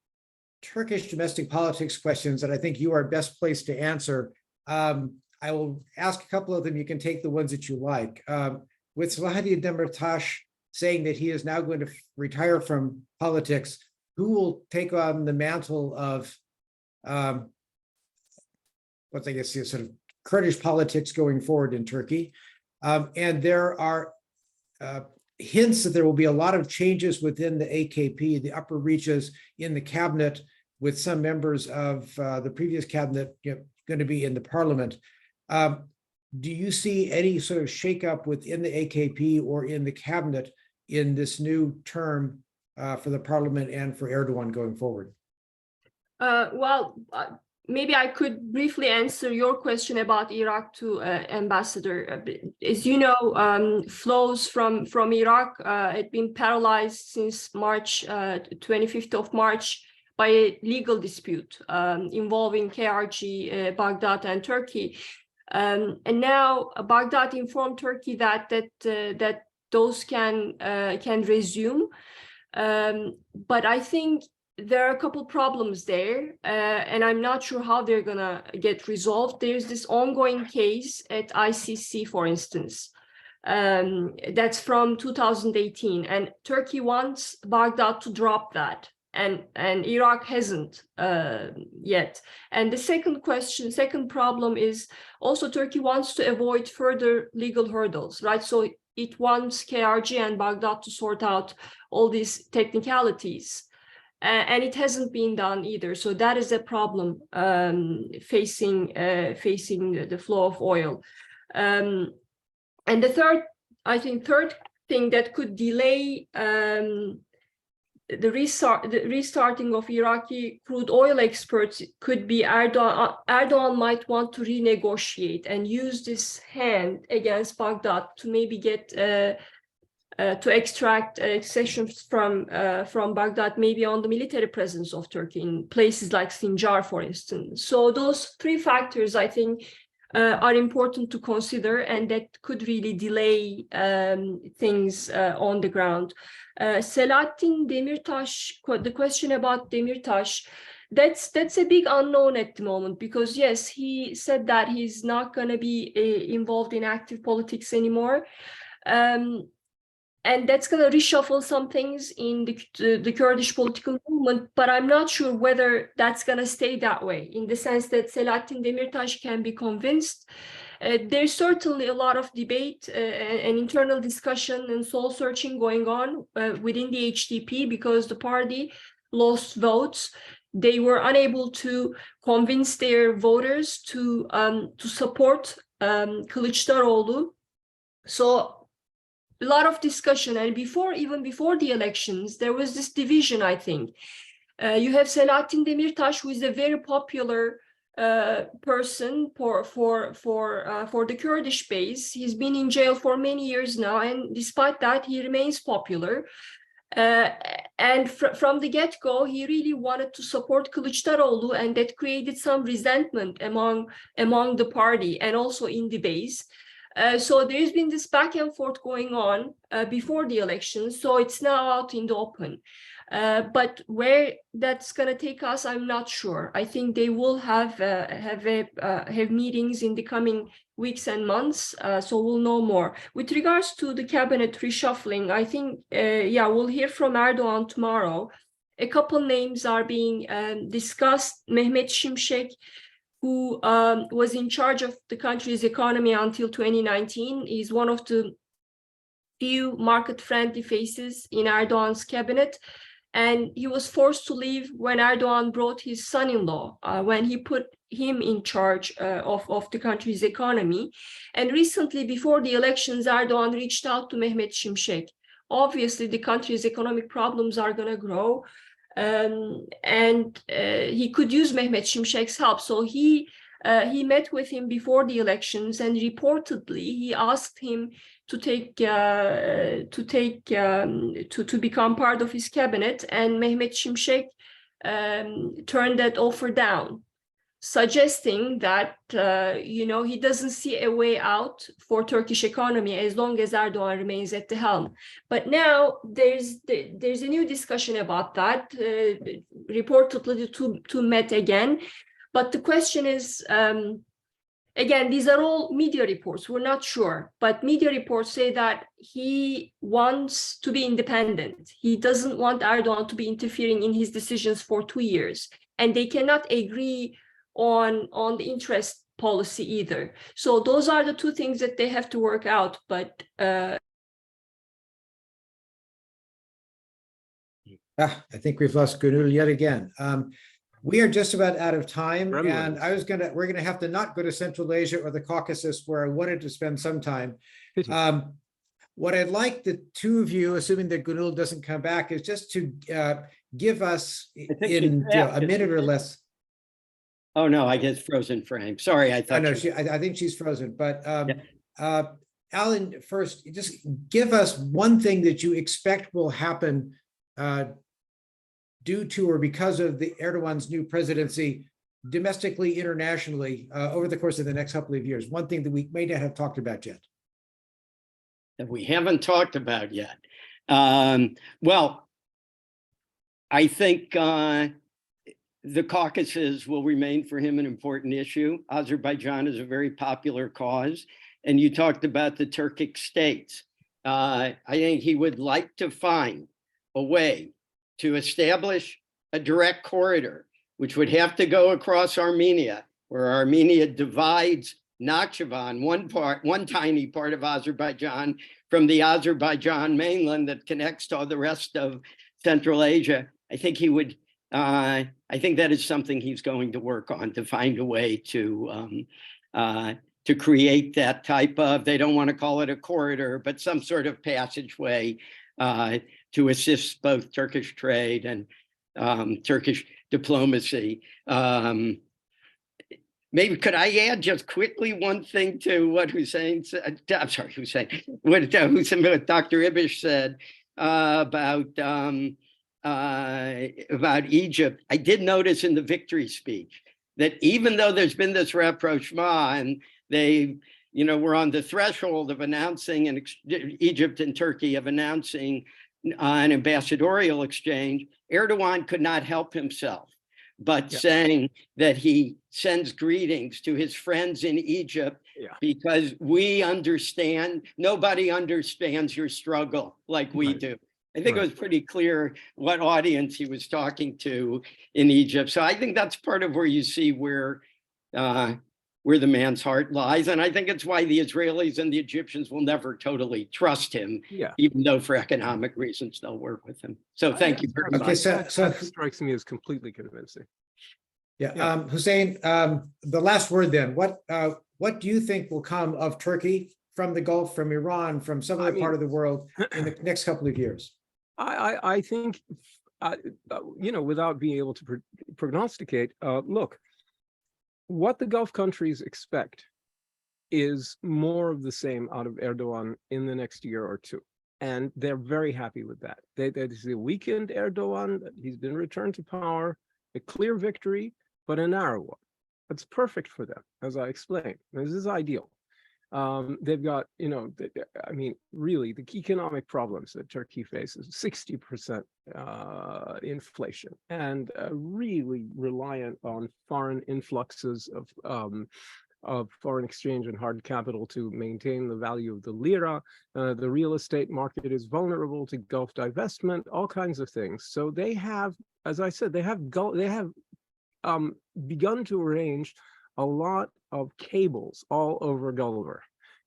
Turkish domestic politics questions that I think you are best placed to answer. I will ask a couple of them. You can take the ones that you like. With Selahattin Demirtas saying that he is now going to retire from politics, who will take on the mantle of what's, I guess, sort of Kurdish politics going forward in Turkey? And there are hints that there will be a lot of changes within the AKP, the upper reaches in the cabinet, with some members of the previous cabinet going to be in the parliament. Do you see any sort of shakeup within the AKP or in the cabinet in this new term for the parliament and for Erdogan going forward? Maybe I could briefly answer your question about Iraq to Ambassador. As you know, flows from Iraq had been paralyzed since March, 25th of March, by a legal dispute involving KRG, Baghdad, and Turkey. And now Baghdad informed Turkey that those can resume. But I think there are a couple problems there, and I'm not sure how they're gonna get resolved. There's this ongoing case at ICC, for instance, that's from 2018, and Turkey wants Baghdad to drop that, and Iraq hasn't yet. And the second problem is also Turkey wants to avoid further legal hurdles, right? So it wants KRG and Baghdad to sort out all these technicalities. And it hasn't been done either. So that is a problem facing the flow of oil. And the third thing that could delay the restarting of Iraqi crude oil exports could be Erdogan might want to renegotiate and use this hand against Baghdad to maybe get to extract accessions from Baghdad, maybe on the military presence of Turkey in places like Sinjar, for instance. So those three factors, I think, are important to consider, and that could really delay things on the ground. Selahattin Demirtas, the question about Demirtas, that's a big unknown at the moment, because yes, he said that he's not going to be involved in active politics anymore. And that's going to reshuffle some things in the Kurdish political movement, but I'm not sure whether that's going to stay that way, in the sense that Selahattin Demirtas can be convinced. There's certainly a lot of debate and internal discussion and soul searching going on within the HDP, because the party lost votes. They were unable to convince their voters to support Kilicdaroglu. So a lot of discussion, and even before the elections, there was this division, I think. You have Selahattin Demirtas, who is a very popular person for the Kurdish base. He's been in jail for many years now, and despite that, he remains popular. And from the get-go, he really wanted to support Kılıçdaroğlu, and that created some resentment among the party and also in the base. So there's been this back and forth going on before the election, so it's now out in the open. But where that's going to take us, I'm not sure. I think they will have meetings in the coming weeks and months, so we'll know more. With regards to the cabinet reshuffling, I think, yeah, we'll hear from Erdogan tomorrow. A couple names are being discussed. Mehmet Şimşek, who was in charge of the country's economy until 2019, is one of the few market-friendly faces in Erdogan's cabinet. And he was forced to leave when Erdogan brought his son-in-law, when he put him in charge of the country's economy. And recently, before the elections, Erdogan reached out to Mehmet Şimşek. Obviously, the country's economic problems are going to grow, and he could use Mehmet Şimşek's help. So he met with him before the elections, and reportedly he asked him to become part of his cabinet, and Mehmet Şimşek turned that offer down, suggesting that he doesn't see a way out for Turkish economy as long as Erdogan remains at the helm. But now there's a new discussion about that. Reportedly, the two met again. But the question is, again, these are all media reports. We're not sure, but media reports say that he wants to be independent. He doesn't want Erdogan to be interfering in his decisions for 2 years, and they cannot agree on the interest policy either. So those are the two things that they have to work out. But I think we've lost Gönül yet again. We are just about out of time, and we're gonna have to not go to Central Asia or the Caucasus, where I wanted to spend some time. What I'd like the two of you, assuming that Gönül doesn't come back, is just to give us in a minute or less. Oh no, I guess frozen frame. Sorry, I thought. I think she's frozen. But Alan, first, just give us one thing that you expect will happen due to or because of Erdogan's new presidency, domestically, internationally, over the course of the next couple of years. One thing that we may not have talked about yet. That we haven't talked about yet. Well, I think the Caucasus will remain for him an important issue. Azerbaijan is a very popular cause. And you talked about the Turkic states. I think he would like to find a way to establish a direct corridor, which would have to go across Armenia, where Armenia divides Nakhchivan, one tiny part of Azerbaijan, from the Azerbaijan mainland that connects to all the rest of Central Asia. I think he would. I think that is something he's going to work on, to find a way to create that type of, they don't want to call it a corridor, but some sort of passageway to assist both Turkish trade and Turkish diplomacy. Maybe could I add just quickly one thing to what Hussein said? I'm sorry, what Dr. Ibish said about Egypt. I did notice in the victory speech that even though there's been this rapprochement and they, were on the threshold of announcing, and Egypt and Turkey of announcing an ambassadorial exchange, Erdogan could not help himself but saying that he sends greetings to his friends in Egypt because we understand, nobody understands your struggle like we do. I think it was pretty clear what audience he was talking to in Egypt. So I think that's part of where you see where the man's heart lies. And I think it's why the Israelis and the Egyptians will never totally trust him, even though for economic reasons they'll work with him. So thank you very much. So that strikes me as completely convincing. Hussein, the last word then. What do you think will come of Turkey, from the Gulf, from Iran, from some other part of the world in the next couple of years? I think, without being able to prognosticate, look, what the Gulf countries expect is more of the same out of Erdogan in the next year or two. And they're very happy with that. They see a weakened Erdogan, that he's been returned to power, a clear victory, but a narrow one. That's perfect for them, as I explained. This is ideal. They've got, I mean, really, the economic problems that Turkey faces, 60% inflation, and really reliant on foreign influxes of foreign exchange and hard capital to maintain the value of the lira. The real estate market is vulnerable to Gulf divestment, all kinds of things. So they have, as I said, they have begun to arrange a lot of cables all over Gulliver.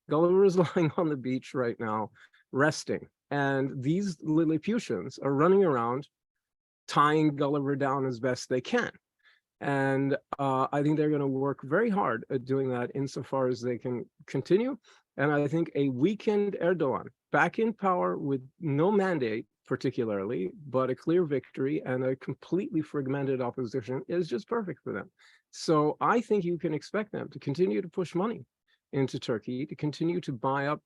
Gulliver is lying on the beach right now, resting. And these Lilliputians are running around tying Gulliver down as best they can. And I think they're going to work very hard at doing that insofar as they can continue. And I think a weakened Erdogan back in power with no mandate particularly, but a clear victory and a completely fragmented opposition is just perfect for them. So I think you can expect them to continue to push money into Turkey, to continue to buy up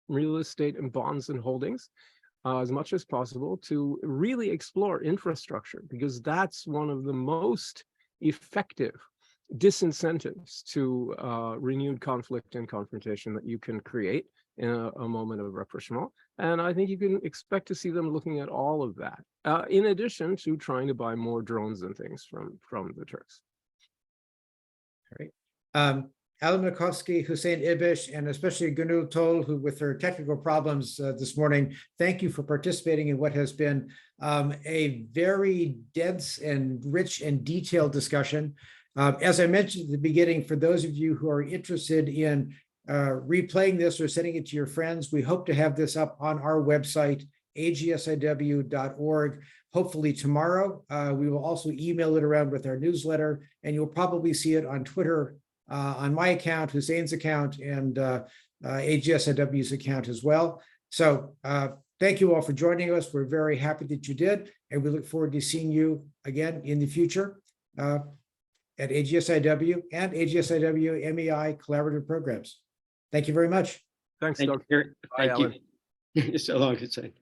real estate and bonds and holdings as much as possible, to really explore infrastructure, because that's one of the most effective disincentives to renewed conflict and confrontation that you can create in a moment of rapprochement. And I think you can expect to see them looking at all of that, in addition to trying to buy more drones and things from the Turks. All right. Alan Makovsky, Hussein Ibish, and especially Gönül Tol, who with her technical problems this morning, thank you for participating in what has been a very dense and rich and detailed discussion. As I mentioned at the beginning, for those of you who are interested in replaying this or sending it to your friends, we hope to have this up on our website, agsiw.org. Hopefully tomorrow. We will also email it around with our newsletter, and you'll probably see it on Twitter, on my account, Hussein's account, and AGSIW's account as well. So thank you all for joining us. We're very happy that you did, and we look forward to seeing you again in the future at AGSIW and AGSIW MEI collaborative programs. Thank you very much. Thanks, Thank Doug. you. Bye, Thank you. So long, Hussein.